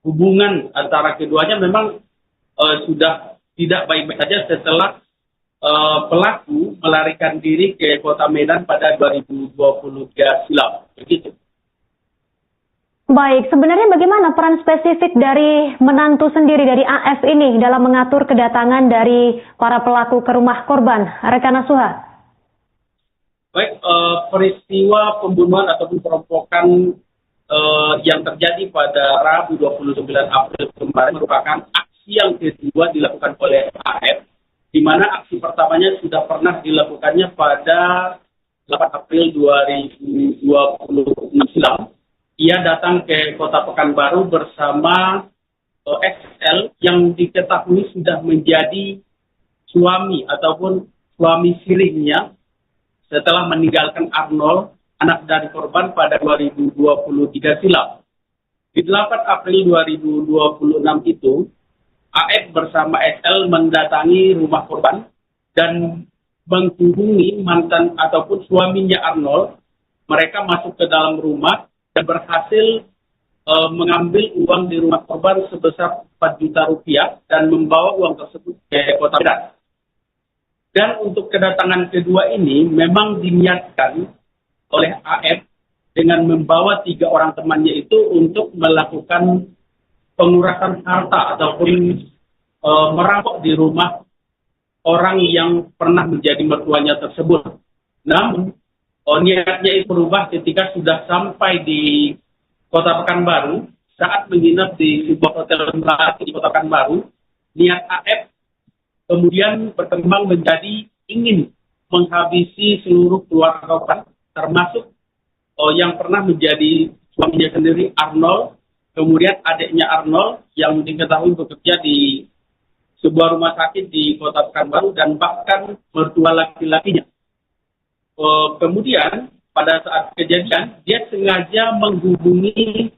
hubungan antara keduanya memang sudah tidak baik-baik saja setelah pelaku melarikan diri ke kota Medan pada 2023 silam. Begitu. Baik, sebenarnya bagaimana peran spesifik dari menantu sendiri dari AF ini dalam mengatur kedatangan dari para pelaku ke rumah korban, rekan Nasuha? Baik, peristiwa pembunuhan ataupun perampokan yang terjadi pada Rabu 29 April kemarin merupakan aksi yang kedua dilakukan oleh AF, di mana aksi pertamanya sudah pernah dilakukannya pada 8 April 2026 silam. Ia datang ke Kota Pekanbaru bersama XL yang diketahui sudah menjadi suami ataupun suami sirinya setelah meninggalkan Arnold, anak dari korban, pada 2023 silam. Di 8 April 2026 itu, AF bersama XL mendatangi rumah korban dan menghubungi mantan ataupun suaminya Arnold. Mereka masuk ke dalam rumah dan berhasil mengambil uang di rumah korban sebesar 4 juta rupiah dan membawa uang tersebut ke Kota Medan. Dan untuk kedatangan kedua ini memang diniatkan oleh AF dengan membawa 3 orang temannya itu untuk melakukan pengurasan harta ataupun merampok di rumah orang yang pernah menjadi mertuanya tersebut. Namun niatnya itu berubah ketika sudah sampai di Kota Pekanbaru. Saat menginap di sebuah hotel di Kota Pekanbaru, niat AF kemudian berkembang menjadi ingin menghabisi seluruh keluarga korban, termasuk yang pernah menjadi suaminya sendiri, Arnold, kemudian adiknya Arnold yang diketahui bekerja di sebuah rumah sakit di Kota Pekanbaru, dan bahkan mertua laki-lakinya. Kemudian pada saat kejadian, dia sengaja menghubungi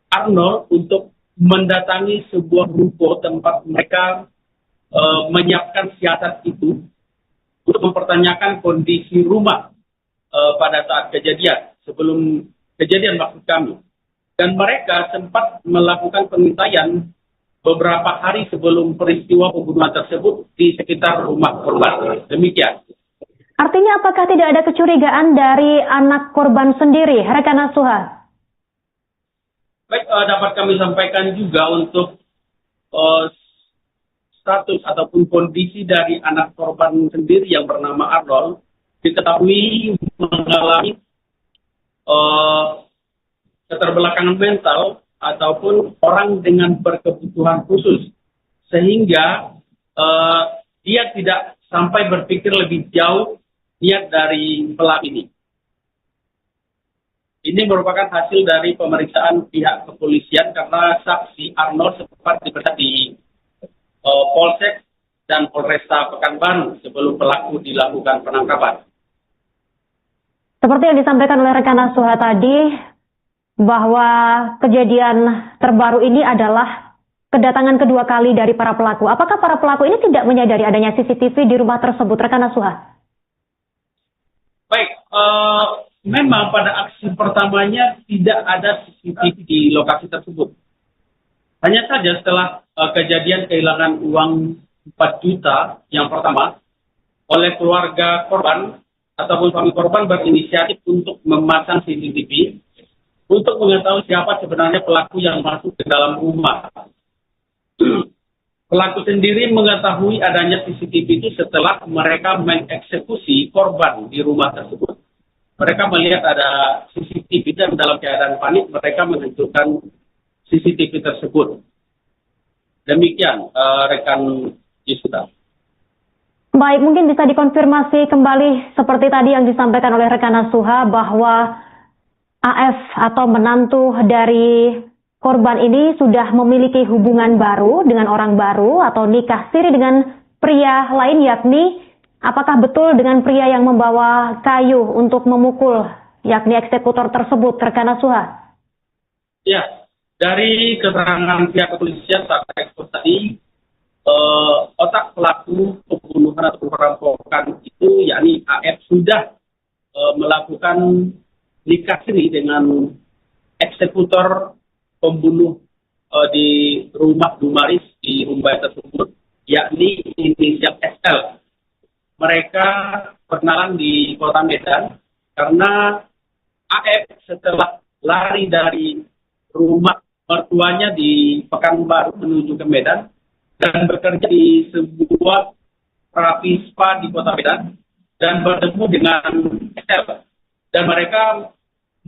Arnold untuk mendatangi sebuah ruko tempat mereka menyiapkan siasat itu untuk mempertanyakan kondisi rumah pada saat kejadian, sebelum kejadian maksud kami. Dan mereka sempat melakukan pengintaian beberapa hari sebelum peristiwa pembunuhan tersebut di sekitar rumah korban. Demikian. Artinya apakah tidak ada kecurigaan dari anak korban sendiri, rekan Nasuha? Baik, dapat kami sampaikan juga untuk status ataupun kondisi dari anak korban sendiri yang bernama Arnold, diketahui mengalami keterbelakangan mental ataupun orang dengan berkebutuhan khusus, sehingga dia tidak sampai berpikir lebih jauh niat dari pelaku ini. Ini merupakan hasil dari pemeriksaan pihak kepolisian karena saksi Arnold sempat diperiksa di Polsek dan Polresta Pekanbaru sebelum pelaku dilakukan penangkapan. Seperti yang disampaikan oleh rekan Nasuha tadi, bahwa kejadian terbaru ini adalah kedatangan kedua kali dari para pelaku. Apakah para pelaku ini tidak menyadari adanya CCTV di rumah tersebut, rekan Nasuha? Baik, memang pada aksi pertamanya tidak ada CCTV di lokasi tersebut. Hanya saja setelah kejadian kehilangan uang 4 juta yang pertama, oleh keluarga korban ataupun suami korban berinisiatif untuk memasang CCTV. untuk mengetahui siapa sebenarnya pelaku yang masuk ke dalam rumah. Pelaku sendiri mengetahui adanya CCTV itu setelah mereka mengeksekusi korban di rumah tersebut. Mereka melihat ada CCTV dan dalam keadaan panik mereka menentukan CCTV tersebut. Demikian rekan Yisuda. Baik, mungkin bisa dikonfirmasi kembali seperti tadi yang disampaikan oleh rekan Nasuha bahwa AF atau menantu dari korban ini sudah memiliki hubungan baru dengan orang baru atau nikah siri dengan pria lain, yakni apakah betul dengan pria yang membawa kayu untuk memukul yakni eksekutor tersebut, rekan Nasuha? Ya, dari keterangan pihak kepolisian saat ekspos tadi, otak pelaku pembunuhan atau perampokan itu yakni AF sudah melakukan nikah siri dengan eksekutor pembunuh di rumah Dumaris di Rumbai tersebut, yakni inisial SL. Mereka perkenalan di kota Medan karena AF setelah lari dari rumah mertuanya di Pekanbaru menuju ke Medan dan bekerja di sebuah terapi spa di kota Medan dan bertemu dengan SL. Dan mereka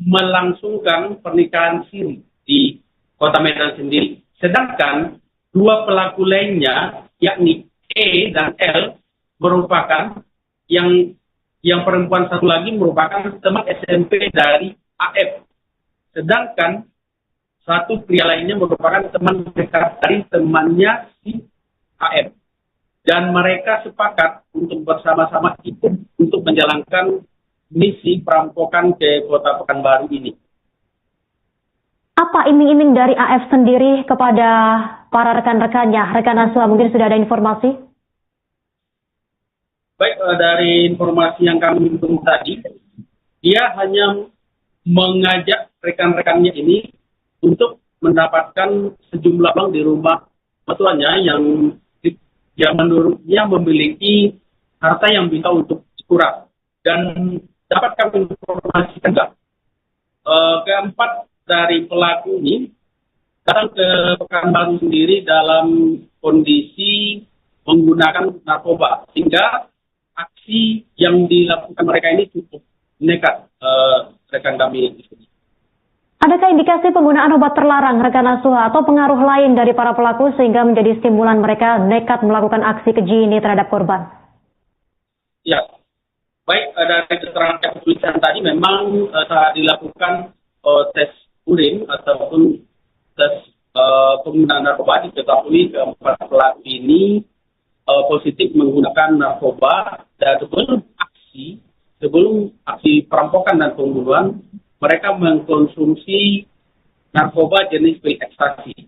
melangsungkan pernikahan siri di kota Medan sendiri. Sedangkan dua pelaku lainnya, yakni E dan L, merupakan yang perempuan satu lagi merupakan teman SMP dari AF. Sedangkan satu pria lainnya merupakan teman dekat dari temannya si AF. Dan mereka sepakat untuk bersama-sama ikut untuk menjalankan misi perampokan ke kota Pekanbaru ini. Apa iming-iming dari AF sendiri kepada para rekan-rekannya? Rekan Nasuha mungkin sudah ada informasi? Baik, dari informasi yang kami himpun tadi, dia hanya mengajak rekan-rekannya ini untuk mendapatkan sejumlah uang di rumah mertuanya yang menurutnya memiliki harta yang bisa untuk dikuras. Dan dapat kami informasikan juga, keempat dari pelaku ini datang ke Pekanbaru sendiri dalam kondisi menggunakan narkoba, sehingga aksi yang dilakukan mereka ini cukup nekat, rekan kami. Adakah indikasi penggunaan obat terlarang, rekan Nasuha, atau pengaruh lain dari para pelaku sehingga menjadi stimulan mereka nekat melakukan aksi keji ini terhadap korban? Ya. Baik, dari keterangan kepolisian tadi memang saat dilakukan tes urin ataupun tes penggunaan narkoba diketahui keempat pelaku ini positif menggunakan narkoba dan sebelum aksi perampokan dan pembunuhan mereka mengkonsumsi narkoba jenis pil ekstasi.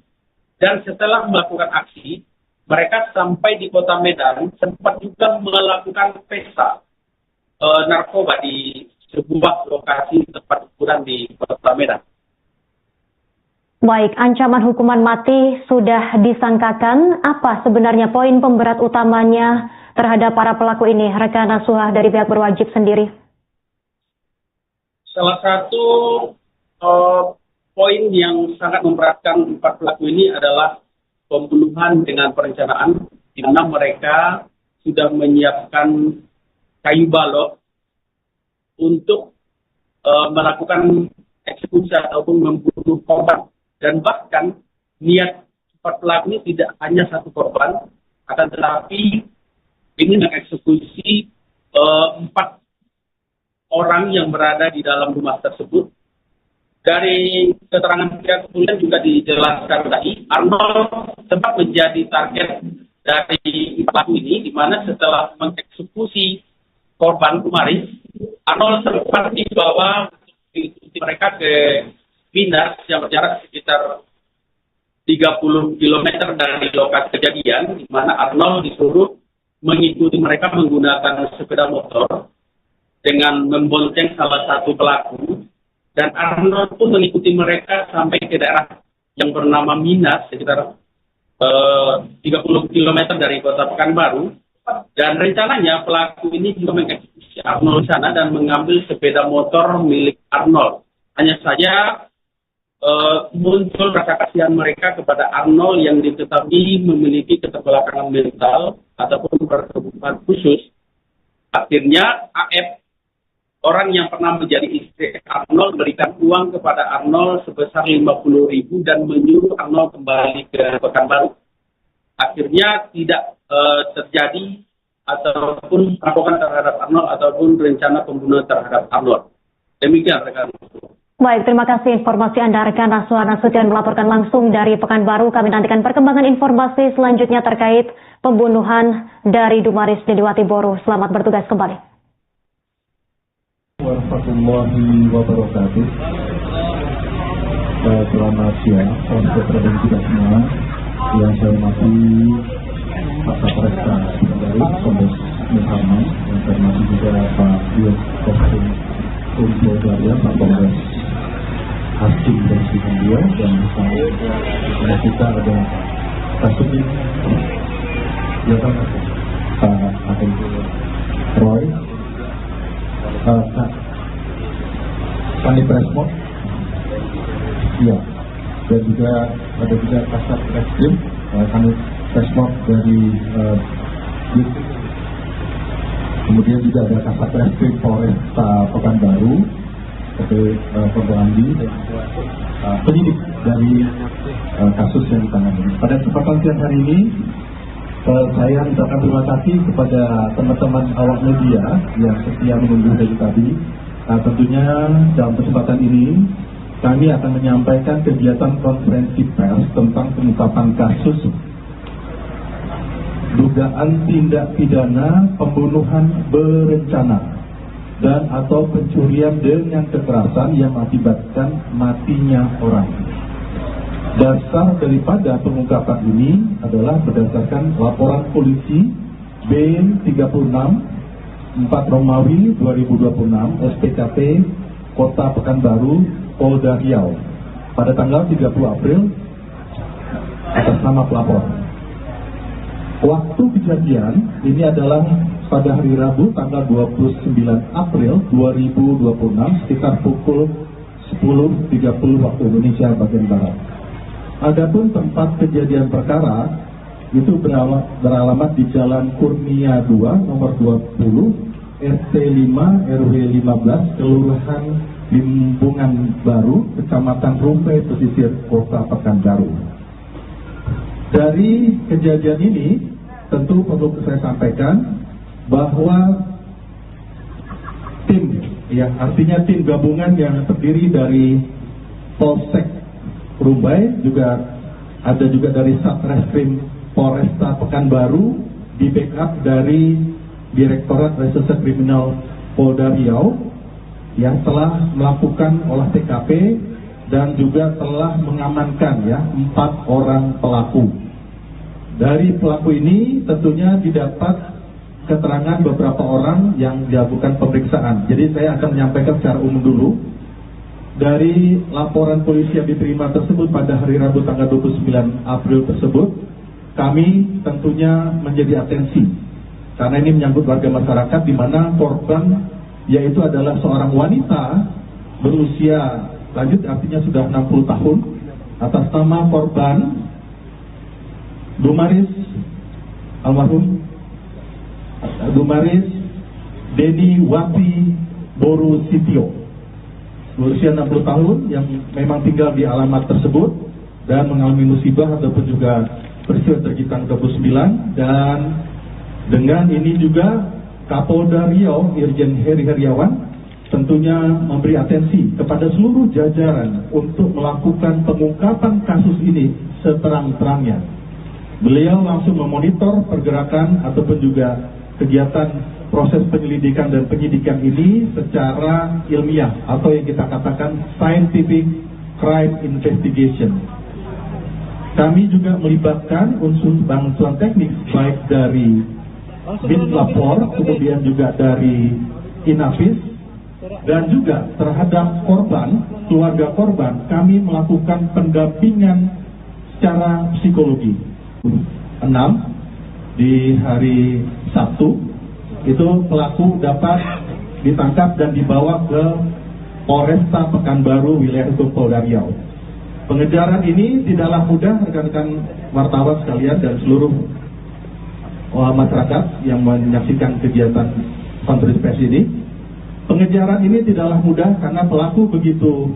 Dan setelah melakukan aksi, mereka sampai di kota Medan sempat juga melakukan pesta narkoba di sebuah lokasi tempat hiburan di kota Medan. Baik, ancaman hukuman mati sudah disangkakan. Apa sebenarnya poin pemberat utamanya terhadap para pelaku ini, rekan Nasuha dari pihak berwajib sendiri? Salah satu poin yang sangat memberatkan empat pelaku ini adalah pembunuhan dengan perencanaan, di mana mereka sudah menyiapkan kayu balok untuk melakukan eksekusi ataupun membunuh korban. Dan bahkan niat empat pelaku ini tidak hanya satu korban, akan tetapi ingin mengeksekusi 4 orang yang berada di dalam rumah tersebut. Dari keterangan pihak kepolisian juga dijelaskan tadi, Arnold sempat menjadi target dari pelaku ini, di mana setelah mengeksekusi korban Dumaris, Arnold sempat dibawa mereka ke Minas yang berjarak sekitar 30 km dari lokasi kejadian, di mana Arnold disuruh mengikuti mereka menggunakan sepeda motor dengan membonceng salah satu pelaku, dan Arnold pun mengikuti mereka sampai ke daerah yang bernama Minas sekitar 30 km dari kota Pekanbaru. Dan rencananya pelaku ini juga mengeksekusi Arnold sana dan mengambil sepeda motor milik Arnold. Hanya saja muncul rasa kasihan mereka kepada Arnold yang diketahui memiliki keterbelakangan mental ataupun berkebutuhan khusus. Akhirnya AF, orang yang pernah menjadi istri Arnold, berikan uang kepada Arnold sebesar 50.000 dan menyuruh Arnold kembali ke Pekanbaru. Akhirnya tidak terjadi ataupun perampokan terhadap Arnold ataupun rencana pembunuhan terhadap Arnold. Demikian rekan. Baik, terima kasih informasi Anda rekan Raswan Nasution melaporkan langsung dari Pekanbaru. Kami nantikan perkembangan informasi selanjutnya terkait pembunuhan dari Dumaris Deniwati Boru. Selamat bertugas kembali. Warahmatullahi wabarakatuh. Selamat siang, salam sejahtera kita semua. Yang saya hormati Pak Kapolresta Pekanbaru, Kombes Muhammad, yang saya hormati juga Pak Yus Kostum Poldaria, Pak Kombes Hakim dan Sikandia, dan bersama kita ada Kasubin, ya Pak Hakim Roy, Kani Presmo, ya, dan juga ada juga Kasat Reskrim, Kani Presmo dari kemudian juga ada Kasat Reskrim Polresta Pekanbaru, Kode Andi, dan penyidik dari kasus yang ditangani. Pada kesempatan siang hari ini, saya mengucapkan terima kasih kepada teman-teman awak media yang setia menunggu dari tadi. Tentunya dalam kesempatan ini kami akan menyampaikan kegiatan konferensi pers tentang pengungkapan kasus dugaan tindak pidana pembunuhan berencana dan atau pencurian dengan kekerasan yang mengakibatkan matinya orang. Dasar daripada pengungkapan ini adalah berdasarkan laporan polisi B36 4 Romawi 2026 SPKP Kota Pekanbaru Polda Riau pada tanggal 30 April atas nama pelapor. Waktu kejadian ini adalah pada hari Rabu tanggal 29 April 2026 sekitar pukul 10.30 waktu Indonesia bagian Barat. Adapun tempat kejadian perkara itu beralamat di Jalan Kurnia 2 nomor 20 RT 5 RW 15 Kelurahan Limbungan Baru Kecamatan Rumpai Pesisir Kota Pekanbaru. Dari kejadian ini tentu perlu saya sampaikan bahwa tim, ya artinya tim gabungan yang terdiri dari Polsek Rumbai, juga ada juga dari Satreskrim Polresta Pekanbaru, di backup dari Direktorat Reserse Kriminal Polda Riau yang telah melakukan olah TKP dan juga telah mengamankan 4 orang pelaku. Dari pelaku ini tentunya didapat keterangan beberapa orang yang dilakukan pemeriksaan. Jadi saya akan menyampaikan secara umum dulu. Dari laporan polisi yang diterima tersebut pada hari Rabu tanggal 29 April tersebut, kami tentunya menjadi atensi karena ini menyangkut warga masyarakat di mana korban yaitu adalah seorang wanita berusia lanjut artinya sudah 60 tahun atas nama korban Dumaris almarhum Dumaris Deniwati Boru Sitio berusia 60 tahun yang memang tinggal di alamat tersebut dan mengalami musibah ataupun juga peristiwa terjadi 29. Dan dengan ini juga Kapolda Riau Irjen Heri Heriawan tentunya memberi atensi kepada seluruh jajaran untuk melakukan pengungkapan kasus ini seterang-terangnya. Beliau langsung memonitor pergerakan ataupun juga kegiatan proses penyelidikan dan penyidikan ini secara ilmiah atau yang kita katakan scientific crime investigation. Kami juga melibatkan unsur bantuan teknik baik dari Bin Lapor, kemudian juga dari Inafis, dan juga terhadap korban, keluarga korban, kami melakukan pendampingan secara psikologi. 6 di hari Sabtu itu pelaku dapat ditangkap dan dibawa ke Polresta Pekanbaru wilayah hukum Polda Riau. Pengejaran ini tidaklah mudah rekan-rekan wartawan sekalian dan seluruh masyarakat yang menyaksikan kegiatan konferensi pers ini. Pengejaran ini tidaklah mudah karena pelaku begitu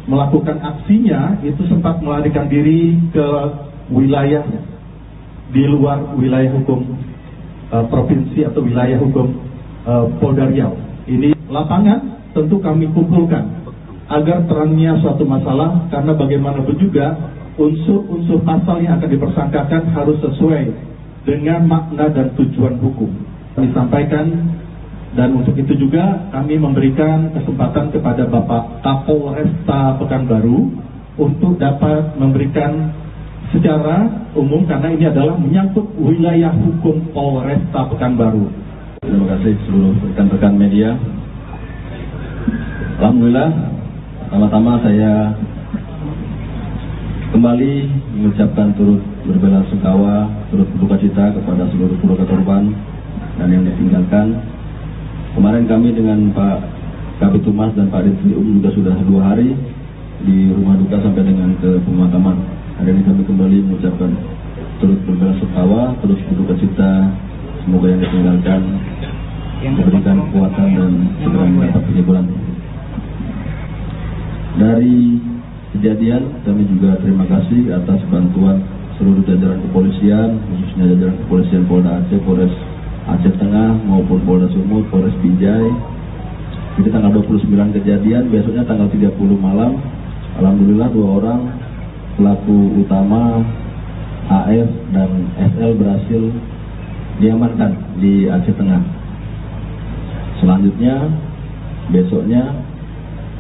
melakukan aksinya itu sempat melarikan diri ke wilayah di luar wilayah hukum provinsi atau wilayah hukum Polda Riau. Ini lapangan tentu kami kumpulkan agar terangnya suatu masalah, karena bagaimanapun juga unsur-unsur pasal yang akan dipersangkakan harus sesuai dengan makna dan tujuan hukum. Kami sampaikan, dan untuk itu juga kami memberikan kesempatan kepada Bapak Kapolresta Pekanbaru untuk dapat memberikan secara umum, karena ini adalah menyangkut wilayah hukum Polresta Pekanbaru. Terima kasih seluruh rekan-rekan media. Alhamdulillah, pertama-tama saya kembali mengucapkan turut berbelasungkawa, turut berduka cita kepada seluruh keluarga korban dan yang ditinggalkan. Kemarin kami dengan Pak Kabid Humas dan Pak Dirkrim juga sudah 2 hari di rumah duka sampai dengan ke pemakaman. Hari ini kami kembali mengucapkan turut berbelasungkawa, turut berduka cita. Semoga yang ditinggalkan diberikan kekuatan dan segera mendapat kehiburan. Dari kejadian, kami juga terima kasih atas bantuan seluruh jajaran kepolisian, khususnya jajaran kepolisian Polda Aceh, Polres Aceh Tengah maupun Polda Sumut, Polres Binjai. Jadi tanggal 29 kejadian, besoknya tanggal 30 malam, alhamdulillah 2 orang pelaku utama AF dan SL berhasil diamankan di Aceh Tengah. Selanjutnya, besoknya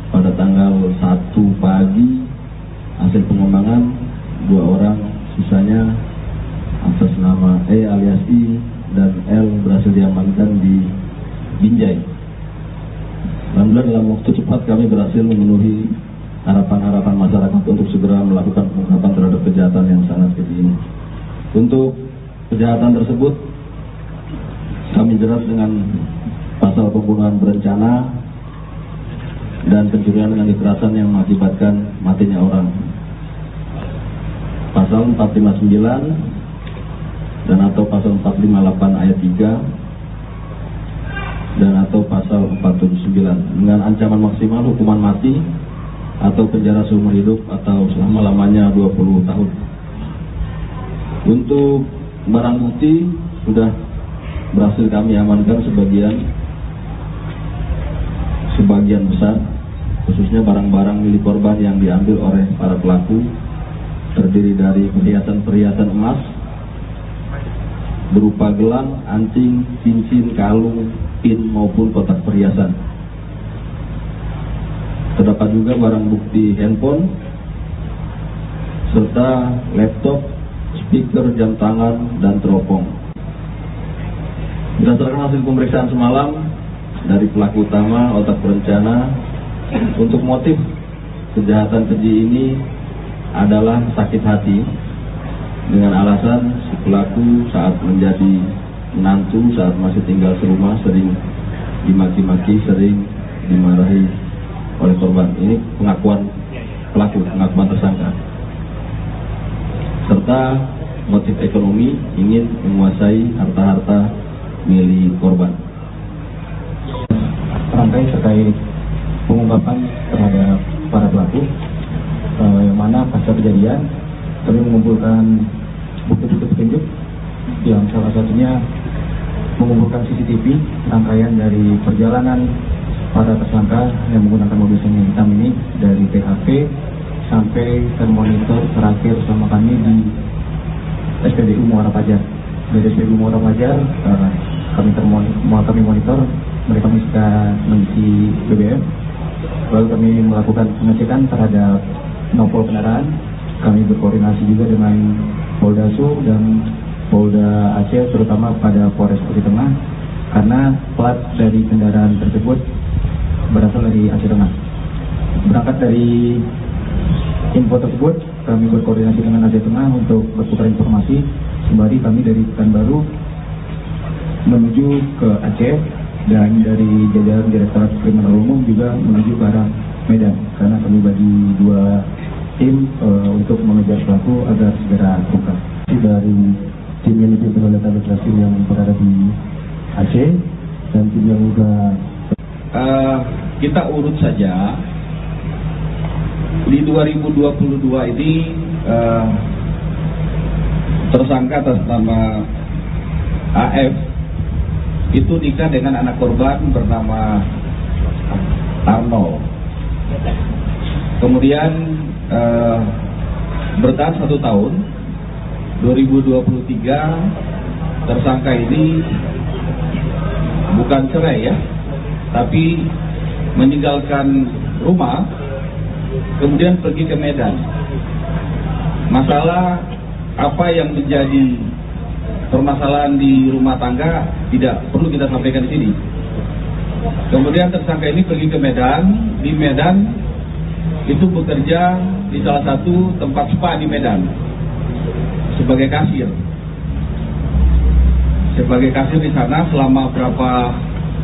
pada tanggal 1 pagi, hasil pengembangan 2 orang sisanya atas nama E alias I dan L berhasil diamankan di Binjai. Alhamdulillah dalam waktu cepat kami berhasil memenuhi harapan-harapan masyarakat untuk segera melakukan pengungkapan terhadap kejahatan yang sangat keji ini. Untuk kejahatan tersebut kami jerat dengan pasal pembunuhan berencana dan pencurian dengan kekerasan yang mengakibatkan matinya orang. Pasal 459 dan atau pasal 458 ayat 3 dan atau pasal 479 dengan ancaman maksimal hukuman mati atau penjara seumur hidup atau selama-lamanya 20 tahun. Untuk barang bukti sudah berhasil kami amankan sebagian besar, khususnya barang-barang milik korban yang diambil oleh para pelaku, terdiri dari perhiasan-perhiasan emas berupa gelang, anting, cincin, kalung, pin maupun kotak perhiasan. Terdapat juga barang bukti handphone serta laptop, speaker, jam tangan, dan teropong. Berdasarkan hasil pemeriksaan semalam dari pelaku utama otak perencana, untuk motif kejahatan keji ini adalah sakit hati dengan alasan si pelaku saat menjadi menantu, saat masih tinggal serumah, sering dimaki-maki, sering dimarahi oleh korban. Ini pengakuan pelaku, pengakuan tersangka. Serta motif ekonomi, ingin menguasai harta-harta milik korban. Rangkai terkait pengungkapan terhadap para pelaku, yang mana pasca kejadian kami mengumpulkan bukti-bukti petunjuk yang salah satunya mengumpulkan CCTV rangkaian dari perjalanan para tersangka yang menggunakan mobil semi hitam ini dari THP sampai termonitor terakhir sama kami di SPBU Muara Pajar. Dari SPBU Muara Pajar kami monitor mereka mengisi BBM. Lalu kami melakukan pengecekan terhadap nopol kendaraan. Kami berkoordinasi juga dengan Polda Su dan Polda Aceh, terutama pada Polres Aceh Tengah, karena plat dari kendaraan tersebut berasal dari Aceh Tengah. Berangkat dari info tersebut, kami berkoordinasi dengan Aceh Tengah untuk bertukar informasi. Sembari kami dari Pekanbaru menuju ke Aceh, dan dari jajaran Direktorat Kriminal Umum juga menuju ke arah Medan, karena kami bagi 2 tim untuk mengejar pelaku agar segera terungkap. Dari tim yang dipimpin oleh Kabit Reskrim yang berada di Aceh dan tim yang juga kita urut saja. Di 2022 ini tersangka atas nama AF itu nikah dengan anak korban bernama Arnold. Kemudian bertahan 1 tahun. 2023 tersangka ini bukan cerai ya, tapi meninggalkan rumah kemudian pergi ke Medan. Masalah apa yang menjadi permasalahan di rumah tangga tidak perlu kita sampaikan di sini. Kemudian tersangka ini pergi ke Medan. Di Medan itu bekerja di salah satu tempat spa di Medan sebagai kasir. Sebagai kasir di sana selama berapa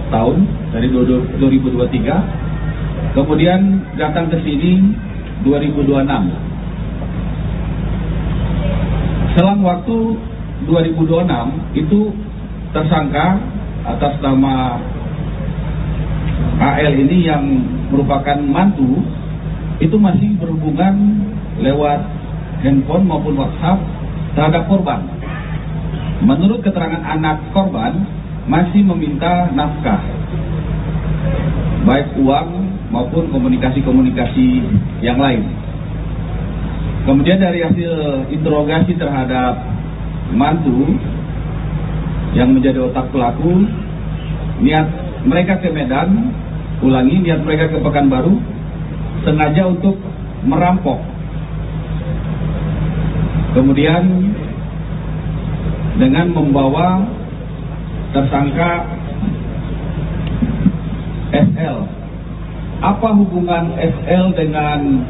tahun, dari 2023. Kemudian datang ke sini 2026. Selang waktu 2026 itu tersangka atas nama AL ini yang merupakan mantu itu masih berhubungan lewat handphone maupun WhatsApp terhadap korban. Menurut keterangan anak korban masih meminta nafkah, baik uang maupun komunikasi-komunikasi yang lain. Kemudian dari hasil interogasi terhadap mantu yang menjadi otak pelaku, niat mereka ke Medan, niat mereka ke Pekanbaru sengaja untuk merampok. Kemudian dengan membawa tersangka SL. Apa hubungan SL dengan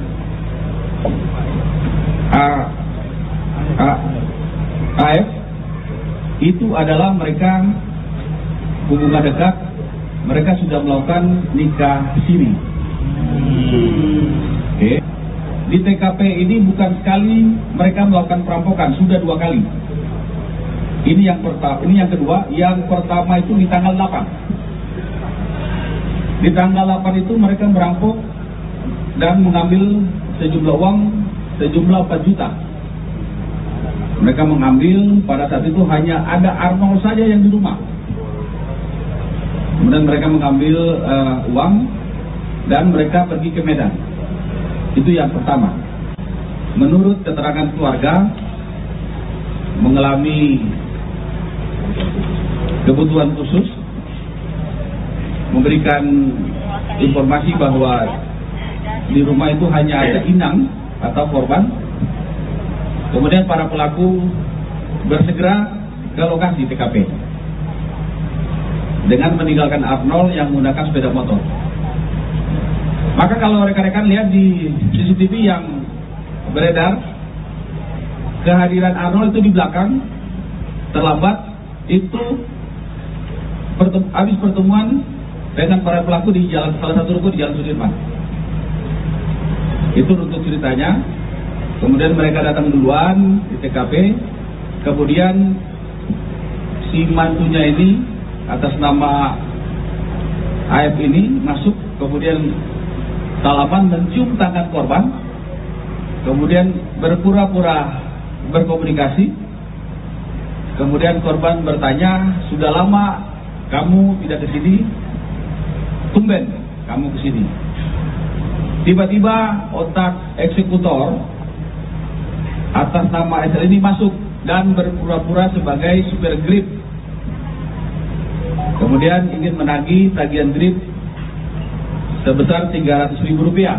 AF? Itu adalah mereka hubungan dekat. Mereka sudah melakukan nikah siri. Oke. Di TKP ini bukan sekali mereka melakukan perampokan, sudah 2 kali. Ini yang kedua. Yang pertama itu di tanggal 8. Di tanggal 8 itu mereka merampok dan mengambil sejumlah uang sejumlah 4 juta. Mereka mengambil, pada saat itu hanya ada Arnold saja yang di rumah. Kemudian mereka mengambil uang dan mereka pergi ke Medan. Itu yang pertama. Menurut keterangan keluarga, mengalami kebutuhan khusus, memberikan informasi bahwa di rumah itu hanya ada inang atau korban. Kemudian para pelaku bersegera ke lokasi TKP dengan meninggalkan Arnold yang menggunakan sepeda motor. Maka kalau rekan-rekan lihat di CCTV yang beredar, kehadiran Arnold itu di belakang, terlambat, itu habis pertemuan dengan para pelaku di jalan, salah satu ruko di Jalan Sudirman. Itu untuk ceritanya. Kemudian mereka datang duluan di TKP, kemudian si mantunya ini atas nama AF ini masuk, kemudian salaman mencium tangan korban, kemudian berpura-pura berkomunikasi. Kemudian korban bertanya, sudah lama kamu tidak ke sini, tumben kamu ke sini. Tiba-tiba otak eksekutor atas nama SL ini masuk dan berpura-pura sebagai supir Grab. Kemudian ingin menagih tagihan Grab sebesar Rp300.000.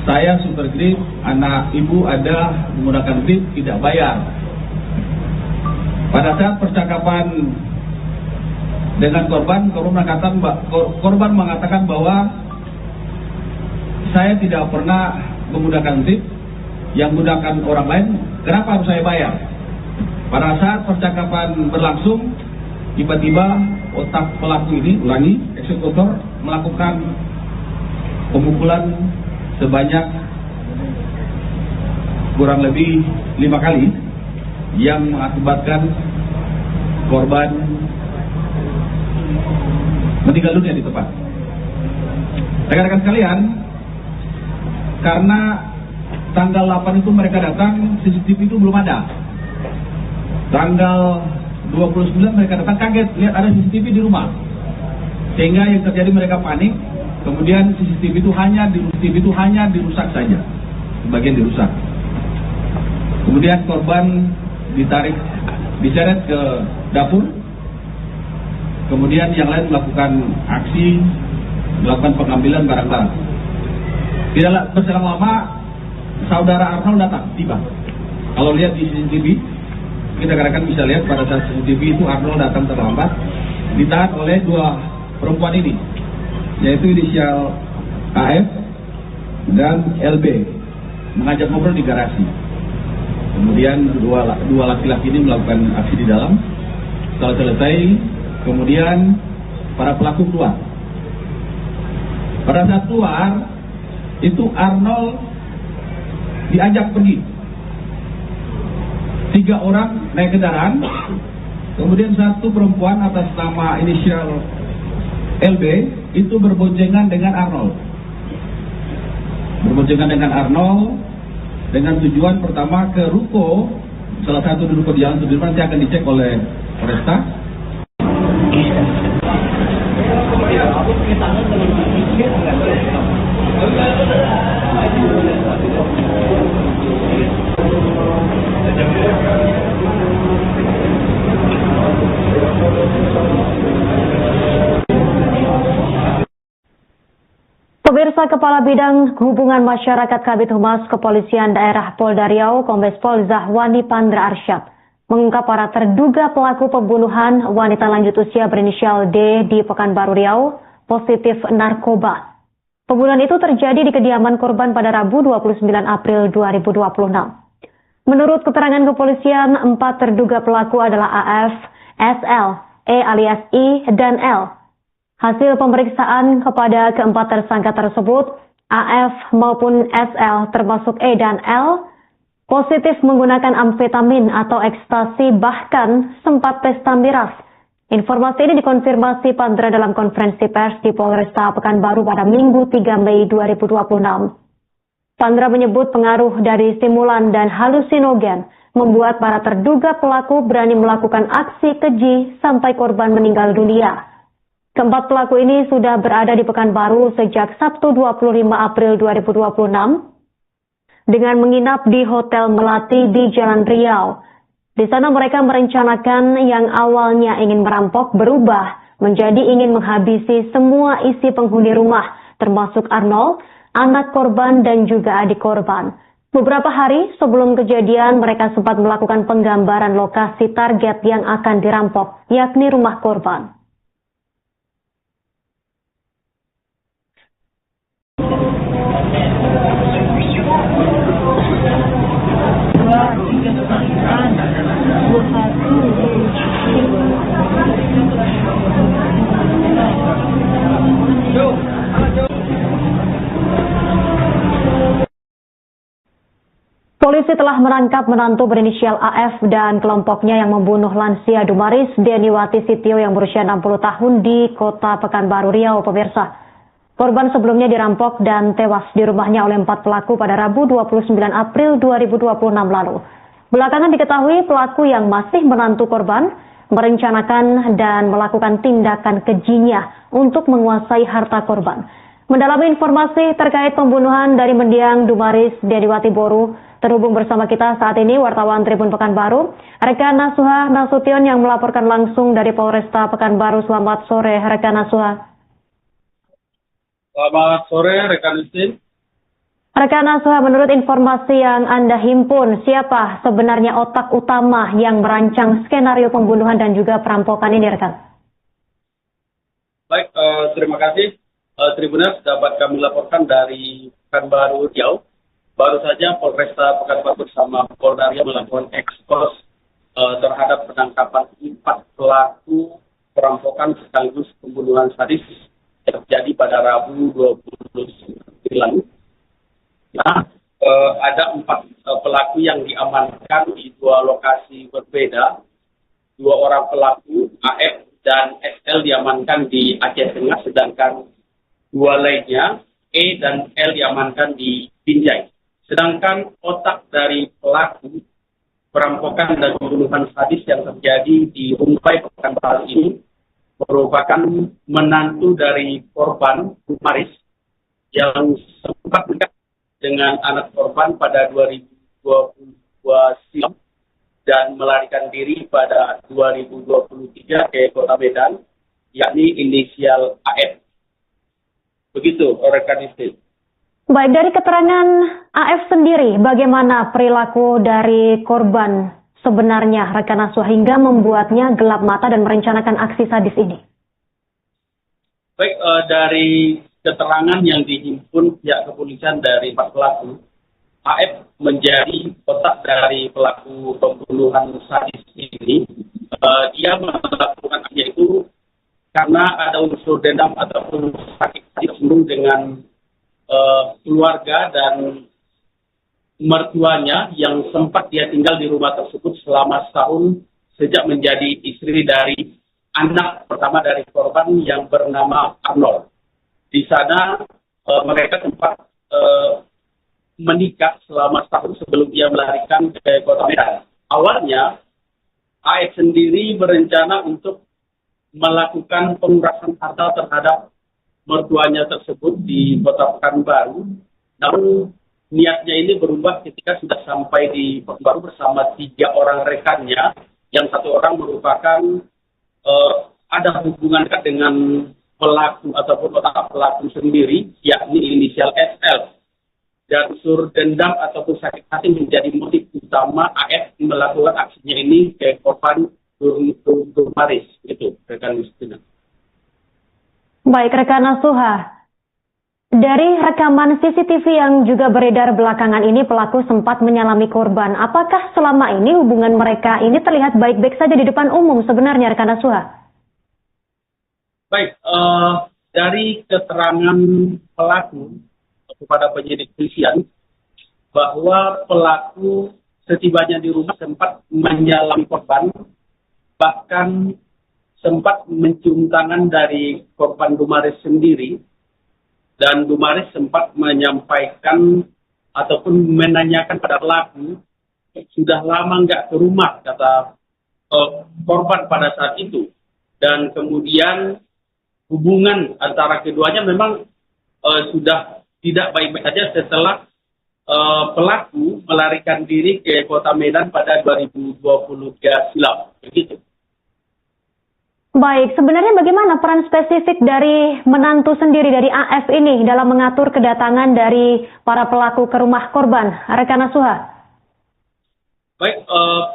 Saya supir Grab, anak ibu ada menggunakan Grab, tidak bayar. Pada saat percakapan dengan korban mengatakan bahwa saya tidak pernah menggunakan Grab, yang menggunakan orang lain, kenapa harus saya bayar? Pada saat percakapan berlangsung, tiba-tiba otak pelaku ini, eksekutor, melakukan pemukulan sebanyak kurang lebih 5 kali yang mengakibatkan korban meninggal dunia di tempat. Rekan-rekan sekalian, karena tanggal 8 itu mereka datang, CCTV itu belum ada. Tanggal 29 mereka datang, kaget lihat ada CCTV di rumah. Sehingga yang terjadi mereka panik, kemudian CCTV itu hanya dirusak saja. Sebagian dirusak. Kemudian korban ditarik, diseret ke dapur. Kemudian yang lain melakukan aksi, melakukan pengambilan barang-barang. Tidak berselang lama, saudara Arnold datang, tiba. Kalau lihat di CCTV, kita rekan-rekan bisa lihat pada saat CCTV itu Arnold datang terlambat, ditahan oleh 2 perempuan ini, yaitu inisial AF dan LB, mengajak ngobrol di garasi. Kemudian dua laki-laki ini melakukan aksi di dalam. Setelah selesai, kemudian para pelaku keluar. Pada saat keluar, itu Arnold diajak pergi. 3 orang naik kendaraan, kemudian 1 perempuan atas nama inisial LB itu berboncengan dengan Arnold. Dengan tujuan pertama ke ruko, salah satu di ruko di Jalan Sudirman, nanti akan dicek oleh Polresta. Pemirsa, Kepala Bidang Hubungan Masyarakat Kabid Humas Kepolisian Daerah Polda Riau, Kombes Pol Zahwani Pandra Arsyad, mengungkap para terduga pelaku pembunuhan wanita lanjut usia berinisial D di Pekanbaru Riau positif narkoba. Pembunuhan itu terjadi di kediaman korban pada Rabu 29 April 2026. Menurut keterangan kepolisian, 4 terduga pelaku adalah AF, SL, E alias I, dan L. Hasil pemeriksaan kepada keempat tersangka tersebut, AF maupun SL termasuk E dan L, positif menggunakan amfetamin atau ekstasi, bahkan sempat pesta miras. Informasi ini dikonfirmasi Pandra dalam konferensi pers di Polresta Pekanbaru pada Minggu 3 Mei 2026. Pandra menyebut pengaruh dari stimulan dan halusinogen membuat para terduga pelaku berani melakukan aksi keji sampai korban meninggal dunia. Keempat pelaku ini sudah berada di Pekanbaru sejak Sabtu 25 April 2026 dengan menginap di Hotel Melati di Jalan Riau. Di sana mereka merencanakan yang awalnya ingin merampok berubah menjadi ingin menghabisi semua isi penghuni rumah, termasuk Arnold, anak korban dan juga adik korban. Beberapa hari sebelum kejadian, mereka sempat melakukan penggambaran lokasi target yang akan dirampok, yakni rumah korban. Polisi telah menangkap menantu berinisial AF dan kelompoknya yang membunuh lansia Dumaris Deniwati Sitio yang berusia 60 tahun di Kota Pekanbaru Riau, pemirsa. Korban sebelumnya dirampok dan tewas di rumahnya oleh 4 pelaku pada Rabu 29 April 2026 lalu. Belakangan diketahui pelaku yang masih menantu korban merencanakan dan melakukan tindakan kejinya untuk menguasai harta korban. Mendalami informasi terkait pembunuhan dari mendiang Dumaris Deniwati Boru, terhubung bersama kita saat ini wartawan Tribun Pekanbaru, rekan Nasuha Nasution yang melaporkan langsung dari Polresta Pekanbaru. Selamat sore, rekan Nasuha. Selamat sore, rekan Justin. Rekan Nasuha, menurut informasi yang Anda himpun, siapa sebenarnya otak utama yang merancang skenario pembunuhan dan juga perampokan ini, rekan? Baik, terima kasih. Tribuners, dapat kami laporkan dari Pekanbaru Riau. Baru saja Polresta Pekanbaru bersama Polda Riau melakukan ekspos terhadap penangkapan 4 pelaku perampokan sekaligus pembunuhan sadis yang terjadi pada Rabu 29 lalu. Nah, ada 4 pelaku yang diamankan di dua lokasi berbeda. Dua orang pelaku, AF dan SL, diamankan di Aceh Tengah, sedangkan dua lainnya, E dan L, diamankan di Binjai. Sedangkan otak dari pelaku perampokan dan pembunuhan sadis yang terjadi di Rumpai Pekanbaru ini merupakan menantu dari korban Maris yang sempat dekat dengan anak korban pada 2022 silam dan melarikan diri pada 2023 ke Kota Medan, yakni inisial AF. Begitu, rekan istri. Baik, dari keterangan AF sendiri, bagaimana perilaku dari korban sebenarnya, rekan Nasuha, hingga membuatnya gelap mata dan merencanakan aksi sadis ini? Baik, dari keterangan yang dihimpun pihak kepolisian dari empat pelaku, AF menjadi otak dari pelaku pembunuhan sadis ini. Dia melakukan aksinya itu karena ada unsur dendam ataupun sakit hati dengan keluarga dan mertuanya yang sempat dia tinggal di rumah tersebut selama setahun sejak menjadi istri dari anak pertama dari korban yang bernama Arnold. Di sana mereka sempat menikah selama setahun sebelum dia melarikan ke Kota Medan. Awalnya AF sendiri berencana untuk melakukan pengurasan harta terhadap mertuanya tersebut di Kota Pekanbaru. Namun niatnya ini berubah ketika sudah sampai di Pekanbaru bersama 3 orang rekannya, yang satu orang merupakan ada hubungan dekat dengan pelaku ataupun otak pelaku sendiri, yakni inisial SL. Dan unsur dendam ataupun sakit hati menjadi motif utama AF melakukan aksinya ini ke korban Maris. Itu rekan Justina. Baik, rekan Nasuha. Dari rekaman CCTV yang juga beredar belakangan ini, pelaku sempat menyalami korban. Apakah selama ini hubungan mereka ini terlihat baik-baik saja di depan umum sebenarnya, rekan Nasuha? Baik, dari keterangan pelaku kepada penyidik polisian bahwa pelaku setibanya di rumah sempat menyalami korban, bahkan sempat mencium tangan dari korban Dumaris sendiri, dan Dumaris sempat menyampaikan ataupun menanyakan pada pelaku, sudah lama nggak ke rumah, kata korban pada saat itu. Dan kemudian hubungan antara keduanya memang sudah tidak baik-baik saja setelah pelaku melarikan diri ke Kota Medan pada 2023 silam. Begitu. Baik, sebenarnya bagaimana peran spesifik dari menantu sendiri dari AF ini dalam mengatur kedatangan dari para pelaku ke rumah korban, rekan Nasuha? Baik,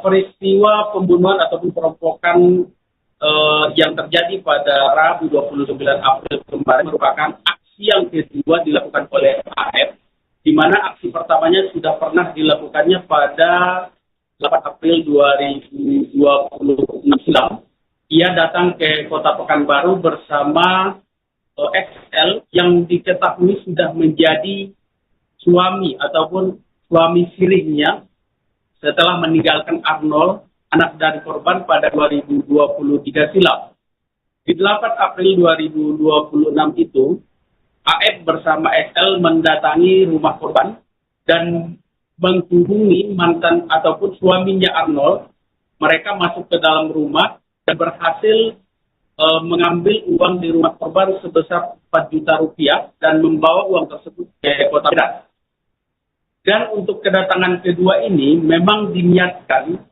peristiwa pembunuhan ataupun perampokan yang terjadi pada Rabu 29 April kemarin merupakan aksi yang kedua dilakukan oleh AF, di mana aksi pertamanya sudah pernah dilakukannya pada 8 April 2026 silam. Ia datang ke Kota Pekanbaru bersama XL yang diketahui sudah menjadi suami ataupun suami sirihnya setelah meninggalkan Arnold, anak dari korban, pada 2023 silam. Di 8 April 2026 itu, AF bersama XL mendatangi rumah korban dan menghubungi mantan ataupun suaminya Arnold. Mereka masuk ke dalam rumah dan berhasil mengambil uang di rumah korban sebesar 4 juta rupiah dan membawa uang tersebut ke Kota Medan. Dan untuk kedatangan kedua ini memang diniatkan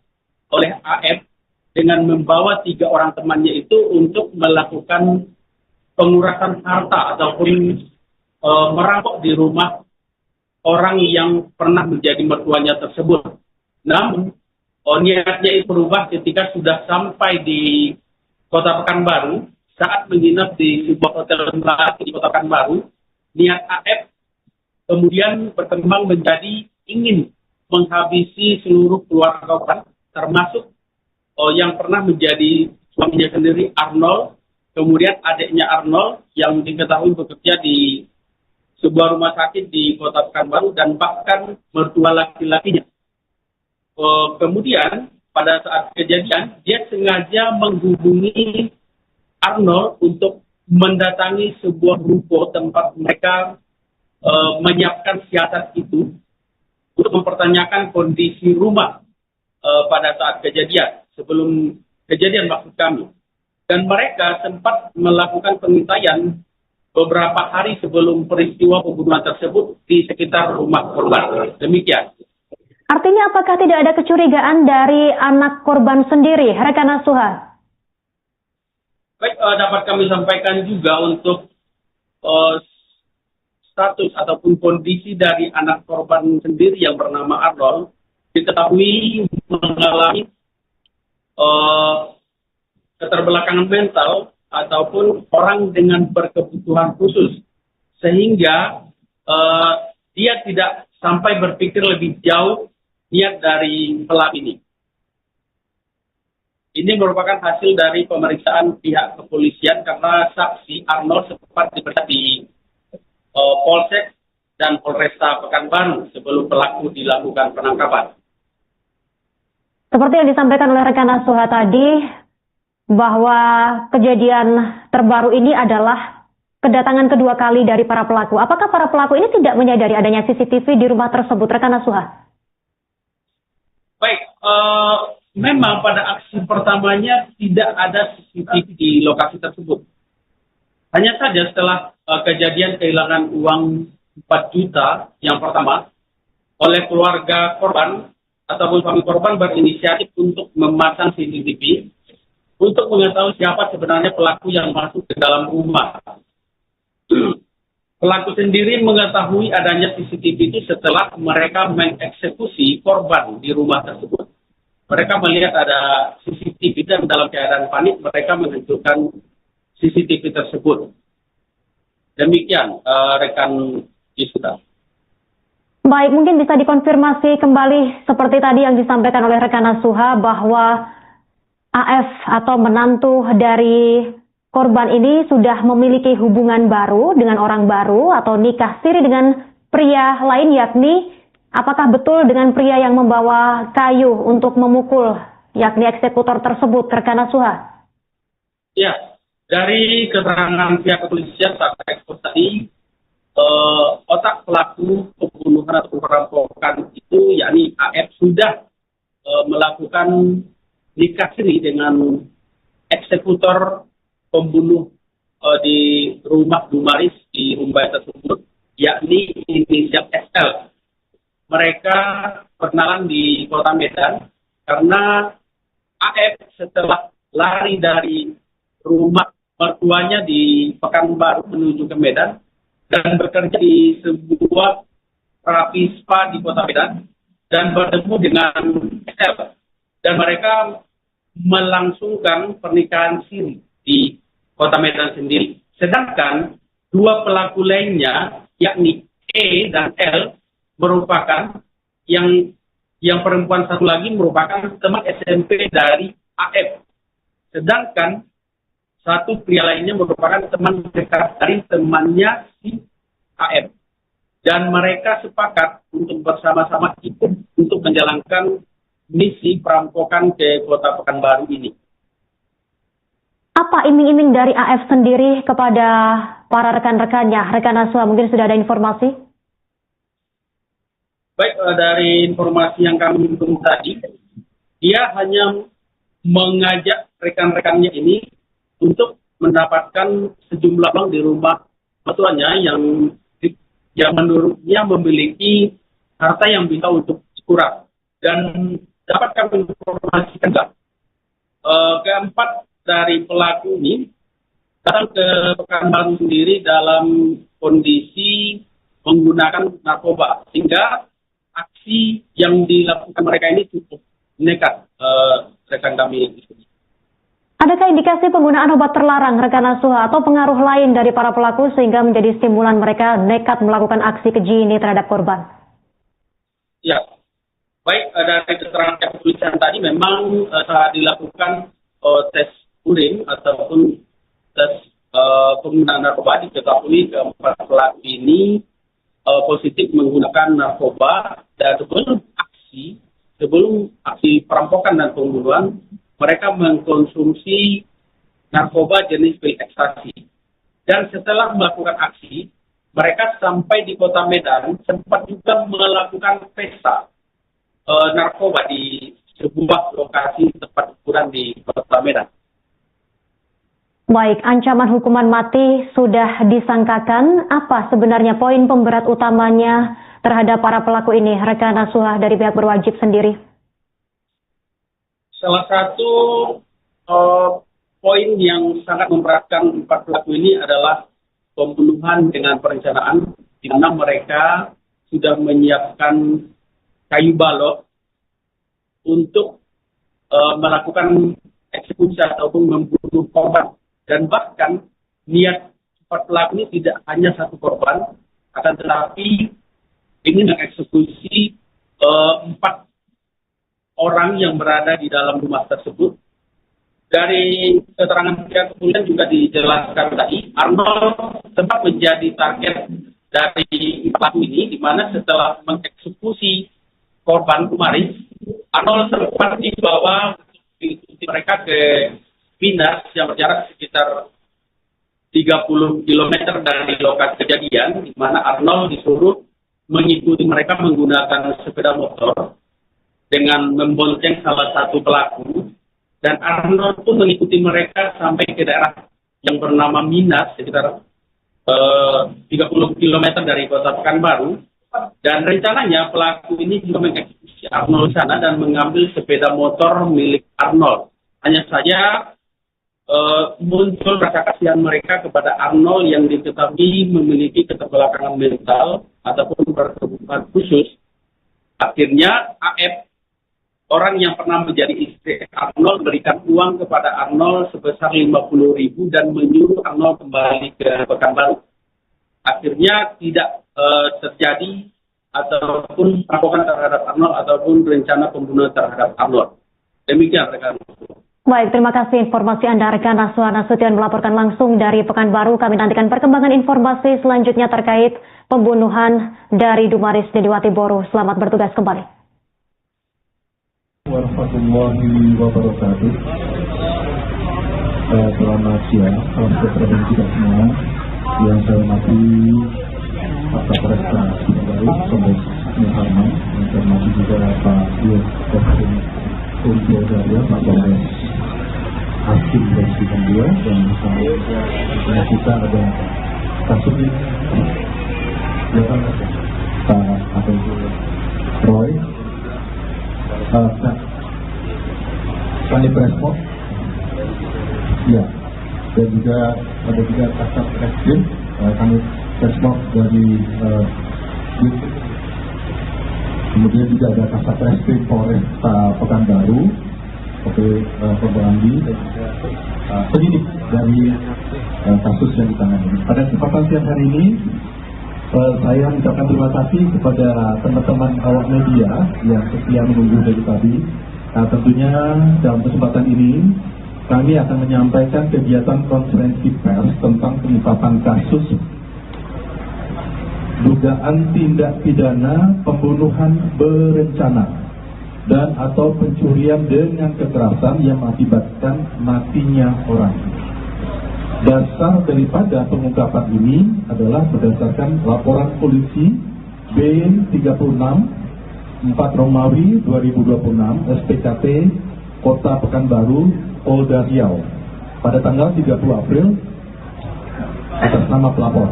oleh AF dengan membawa 3 orang temannya itu untuk melakukan pengurasan harta ataupun merampok di rumah orang yang pernah menjadi mertuanya tersebut. Namun niatnya itu berubah ketika sudah sampai di Kota Pekanbaru. Saat menginap di sebuah hotel di Kota Pekanbaru, niat AF kemudian berkembang menjadi ingin menghabisi seluruh keluarga korban, termasuk yang pernah menjadi suaminya sendiri, Arnold, kemudian adiknya Arnold yang diketahui bekerja di sebuah rumah sakit di Kota Pekanbaru, dan bahkan mertua laki-lakinya. kemudian pada saat kejadian dia sengaja menghubungi Arnold untuk mendatangi sebuah ruko tempat mereka menyiapkan siasat itu untuk mempertanyakan kondisi rumah pada saat kejadian, sebelum kejadian maksud kami. Dan mereka sempat melakukan pengintaian beberapa hari sebelum peristiwa pembunuhan tersebut di sekitar rumah korban. Demikian. Artinya apakah tidak ada kecurigaan dari anak korban sendiri, rekan Asuha? Baik, dapat kami sampaikan juga untuk status ataupun kondisi dari anak korban sendiri yang bernama Arnold, diketahui mengalami keterbelakangan mental ataupun orang dengan berkebutuhan khusus, sehingga dia tidak sampai berpikir lebih jauh niat dari pelaku ini. Ini merupakan hasil dari pemeriksaan pihak kepolisian karena saksi Arnold sempat diperiksa di Polsek dan Polresta Pekanbaru sebelum pelaku dilakukan penangkapan. Seperti yang disampaikan oleh rekan Asuha tadi, bahwa kejadian terbaru ini adalah kedatangan kedua kali dari para pelaku. Apakah para pelaku ini tidak menyadari adanya CCTV di rumah tersebut, rekan Asuha? Baik, memang pada aksi pertamanya tidak ada CCTV di lokasi tersebut. Hanya saja setelah kejadian kehilangan uang 4 juta yang pertama, oleh keluarga korban ataupun suami korban berinisiatif untuk memasang CCTV untuk mengetahui siapa sebenarnya pelaku yang masuk ke dalam rumah. Pelaku sendiri mengetahui adanya CCTV itu setelah mereka mengeksekusi korban di rumah tersebut. Mereka melihat ada CCTV dan dalam keadaan panik mereka menghancurkan CCTV tersebut. Demikian rekan Yusuf. Baik, mungkin bisa dikonfirmasi kembali seperti tadi yang disampaikan oleh rekan Asuha bahwa AF atau menantu dari korban ini sudah memiliki hubungan baru dengan orang baru atau nikah siri dengan pria lain, yakni apakah betul dengan pria yang membawa kayu untuk memukul, yakni eksekutor tersebut, rekan Asuha? Ya, dari keterangan pihak kepolisian saat ekspos tadi, otak pelaku pembunuhan atau perampokan itu, yakni AF, sudah melakukan nikah siri dengan eksekutor pembunuh di rumah Dumaris di Humbai tersebut, yakni inisial SL. Mereka berkenalan di kota Medan karena AF setelah lari dari rumah mertuanya di Pekanbaru menuju ke Medan dan bekerja di sebuah terapi spa di kota Medan dan bertemu dengan SL. Dan mereka melangsungkan pernikahan siri di kota Medan sendiri. Sedangkan dua pelaku lainnya, yakni E dan L, merupakan yang perempuan satu lagi merupakan teman SMP dari AF. Sedangkan satu pria lainnya merupakan teman dekat dari temannya si AF. Dan mereka sepakat untuk bersama-sama ikut untuk menjalankan misi perampokan ke kota Pekanbaru ini. Apa iming-iming dari AF sendiri kepada para rekan-rekannya? Rekan Asuha mungkin sudah ada informasi? Baik, dari informasi yang kami himpun tadi, dia hanya mengajak rekan-rekannya ini untuk mendapatkan sejumlah uang di rumah mertuanya yang menurutnya memiliki harta yang bisa untuk dikuras. Dan dapat kami informasikan juga, keempat dari pelaku ini datang ke Pekanbaru sendiri dalam kondisi menggunakan narkoba, sehingga aksi yang dilakukan mereka ini cukup nekat, rekan kami. Adakah indikasi penggunaan obat terlarang, rekan Asuha, atau pengaruh lain dari para pelaku sehingga menjadi stimulan mereka nekat melakukan aksi keji ini terhadap korban? Ya. Baik, dari keterangan kepolisian tadi memang saat dilakukan tes urin ataupun tes penggunaan narkoba, diketahui keempat pelaku ini positif menggunakan narkoba dan sebelum aksi sebelum aksi perampokan dan pembunuhan, mereka mengkonsumsi narkoba jenis pil ekstasi. Dan setelah melakukan aksi, mereka sampai di kota Medan sempat juga melakukan pesta narkoba di sebuah lokasi tempat hiburan di kota Medan. Baik, ancaman hukuman mati sudah disangkakan. Apa sebenarnya poin pemberat utamanya terhadap para pelaku ini, rekan Nasuha dari pihak berwajib sendiri? Salah satu poin yang sangat memberatkan empat pelaku ini adalah pembunuhan dengan perencanaan, di mana mereka sudah menyiapkan kayu balok untuk melakukan eksekusi ataupun membunuh korban. Dan bahkan niat empat pelaku ini tidak hanya satu korban, akan tetapi ingin mengeksekusi 4 orang yang berada di dalam rumah tersebut. Dari keterangan pihak kepolisian juga dijelaskan tadi, Arnold sempat menjadi target dari pelaku ini, di mana setelah mengeksekusi korban kemarin, Arnold sempat dibawa diikuti mereka ke Minas yang berjarak sekitar 30 km dari lokasi kejadian, di mana Arnold disuruh mengikuti mereka menggunakan sepeda motor dengan membonceng salah satu pelaku, dan Arnold pun mengikuti mereka sampai ke daerah yang bernama Minas sekitar 30 km dari kota Pekanbaru, dan rencananya pelaku ini juga mengeksekusi Arnold sana dan mengambil sepeda motor milik Arnold. Hanya saja muncul rasa kasihan mereka kepada Arnold yang diketahui memiliki keterbelakangan mental ataupun berkebutuhan khusus. Akhirnya AF, orang yang pernah menjadi istri Arnold, berikan uang kepada Arnold sebesar 50.000 dan menyuruh Arnold kembali ke Pekanbaru. Akhirnya tidak terjadi ataupun perampokan terhadap Arnold ataupun rencana pembunuhan terhadap Arnold. Demikian rekan. Baik, terima kasih informasi Anda, rekan Nasuha Nasution melaporkan langsung dari Pekanbaru. Kami nantikan perkembangan informasi selanjutnya terkait pembunuhan dari Dumaris Deniwati Boru. Selamat bertugas kembali. Warahmatullahi wabarakatuh. Selamat siang, salam sejahtera kita semua. Yang saya hormati Bapak Presiden Baru, Kombes Muhammad, yang saya hormati juga Pak Yus Presiden Untuk Jaya, Pak Kombes Hakim Presiden dia, dan bersama kita ada kasus Pak Abel Roy, Kani Presmo, ya, dan juga ada juga Kasat Reskrim, Kani Presmo dari kemudian juga ada Kasat Reskrim Polresta Pekanbaru, Oke Pemberandi, dan juga penyidik dari kasus yang ditangani. Pada kesempatan siang hari ini, saya mengucapkan terima kasih kepada teman-teman awak media yang setia menunggu dari tadi. Tentunya dalam kesempatan ini kami akan menyampaikan kegiatan konferensi pers tentang pengungkapan kasus dugaan tindak pidana pembunuhan berencana dan atau pencurian dengan kekerasan yang mengakibatkan matinya orang. Dasar daripada pengungkapan ini adalah berdasarkan laporan polisi B36 4 Romawi 2026 SPKT Kota Pekanbaru Polda Riau pada tanggal 30 April atas nama pelapor.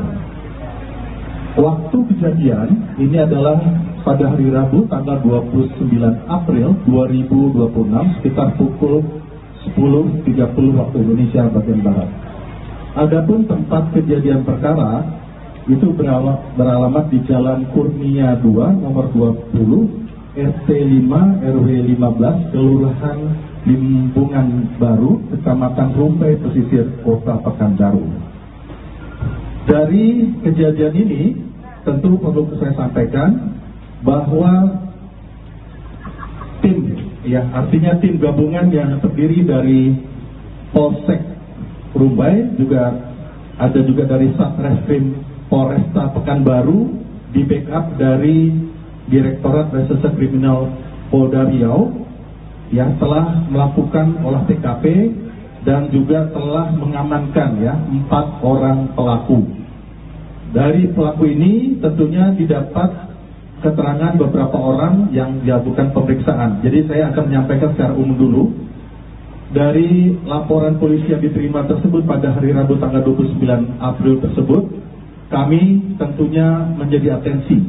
Waktu kejadian ini adalah pada hari Rabu tanggal 29 April 2026 sekitar pukul 10.30 waktu Indonesia bagian Barat. Adapun tempat kejadian perkara itu beralamat di Jalan Kurnia 2 nomor 20 RT 5 RW 15 Kelurahan Limbungan Baru, Kecamatan Rumpai, Pesisir Kota Pekanbaru. Dari kejadian ini tentu perlu saya sampaikan bahwa artinya tim gabungan yang terdiri dari Polsek Rumbai, juga ada juga dari Satreskrim Polresta Pekanbaru, di backup dari Direktorat Reserse Kriminal Polda Riau yang telah melakukan olah TKP dan juga telah mengamankan 4 orang pelaku. Dari pelaku ini tentunya didapat keterangan beberapa orang yang dilakukan pemeriksaan. Jadi saya akan menyampaikan secara umum dulu. Dari laporan polisi yang diterima tersebut pada hari Rabu tanggal 29 April tersebut, kami tentunya menjadi atensi.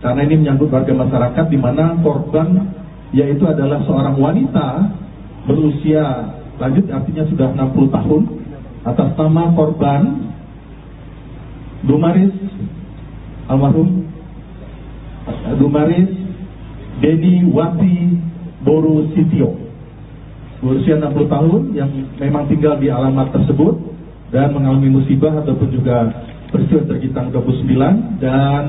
Karena ini menyangkut warga masyarakat di mana korban yaitu adalah seorang wanita berusia lanjut, artinya sudah 60 tahun, atas nama korban Dumaris, almarhum Dumaris Deniwati Borusitio, berusia 60 tahun yang memang tinggal di alamat tersebut dan mengalami musibah ataupun juga peristiwa tergitang 29. Dan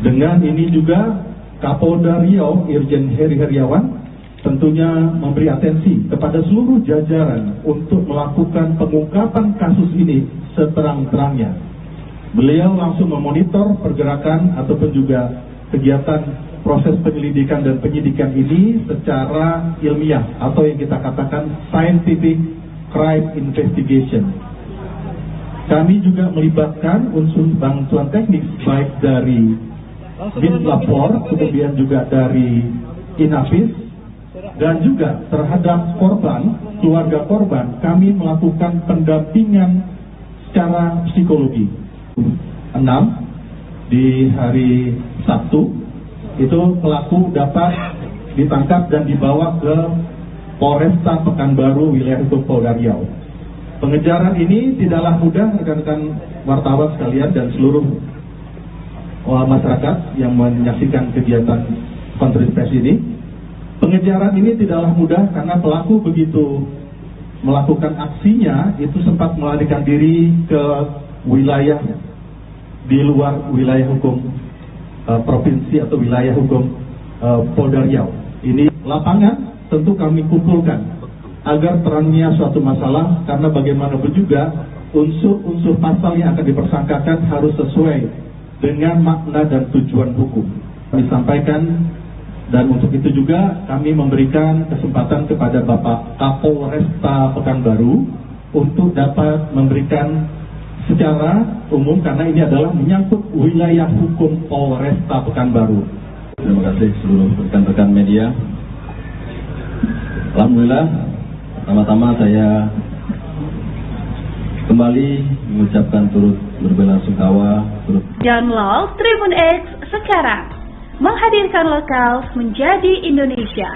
dengan ini juga Kapolda Riau Irjen Heri Heriawan tentunya memberi atensi kepada seluruh jajaran untuk melakukan pengungkapan kasus ini seterang-terangnya. Beliau langsung memonitor pergerakan ataupun juga kegiatan proses penyelidikan dan penyidikan ini secara ilmiah atau yang kita katakan scientific crime investigation. Kami juga melibatkan unsur bantuan teknis baik dari Bin Lapor, kemudian juga dari Inafis, dan juga terhadap korban, keluarga korban, kami melakukan pendampingan secara psikologi. 6, di hari Sabtu, itu pelaku dapat ditangkap dan dibawa ke Polresta Pekanbaru wilayah hukum Polda Riau. Pengejaran ini tidaklah mudah rekan-rekan wartawan sekalian dan seluruh masyarakat yang menyaksikan kegiatan konferensi pers ini. Pengejaran ini tidaklah mudah karena pelaku begitu melakukan aksinya itu sempat melarikan diri ke wilayah di luar wilayah hukum provinsi atau wilayah hukum Polda Riau. Ini lapangan tentu kami kumpulkan agar terangnya suatu masalah, karena bagaimanapun juga unsur-unsur pasal yang akan dipersangkakan harus sesuai dengan makna dan tujuan hukum disampaikan. Dan untuk itu juga kami memberikan kesempatan kepada Bapak Kapolresta Pekanbaru untuk dapat memberikan secara umum, karena ini adalah menyangkut wilayah hukum Polresta Pekanbaru. Terima kasih seluruh rekan-rekan media. Alhamdulillah, pertama-tama saya kembali mengucapkan turut berbelasungkawa. Download Tribun X sekarang, menghadirkan lokal menjadi Indonesia.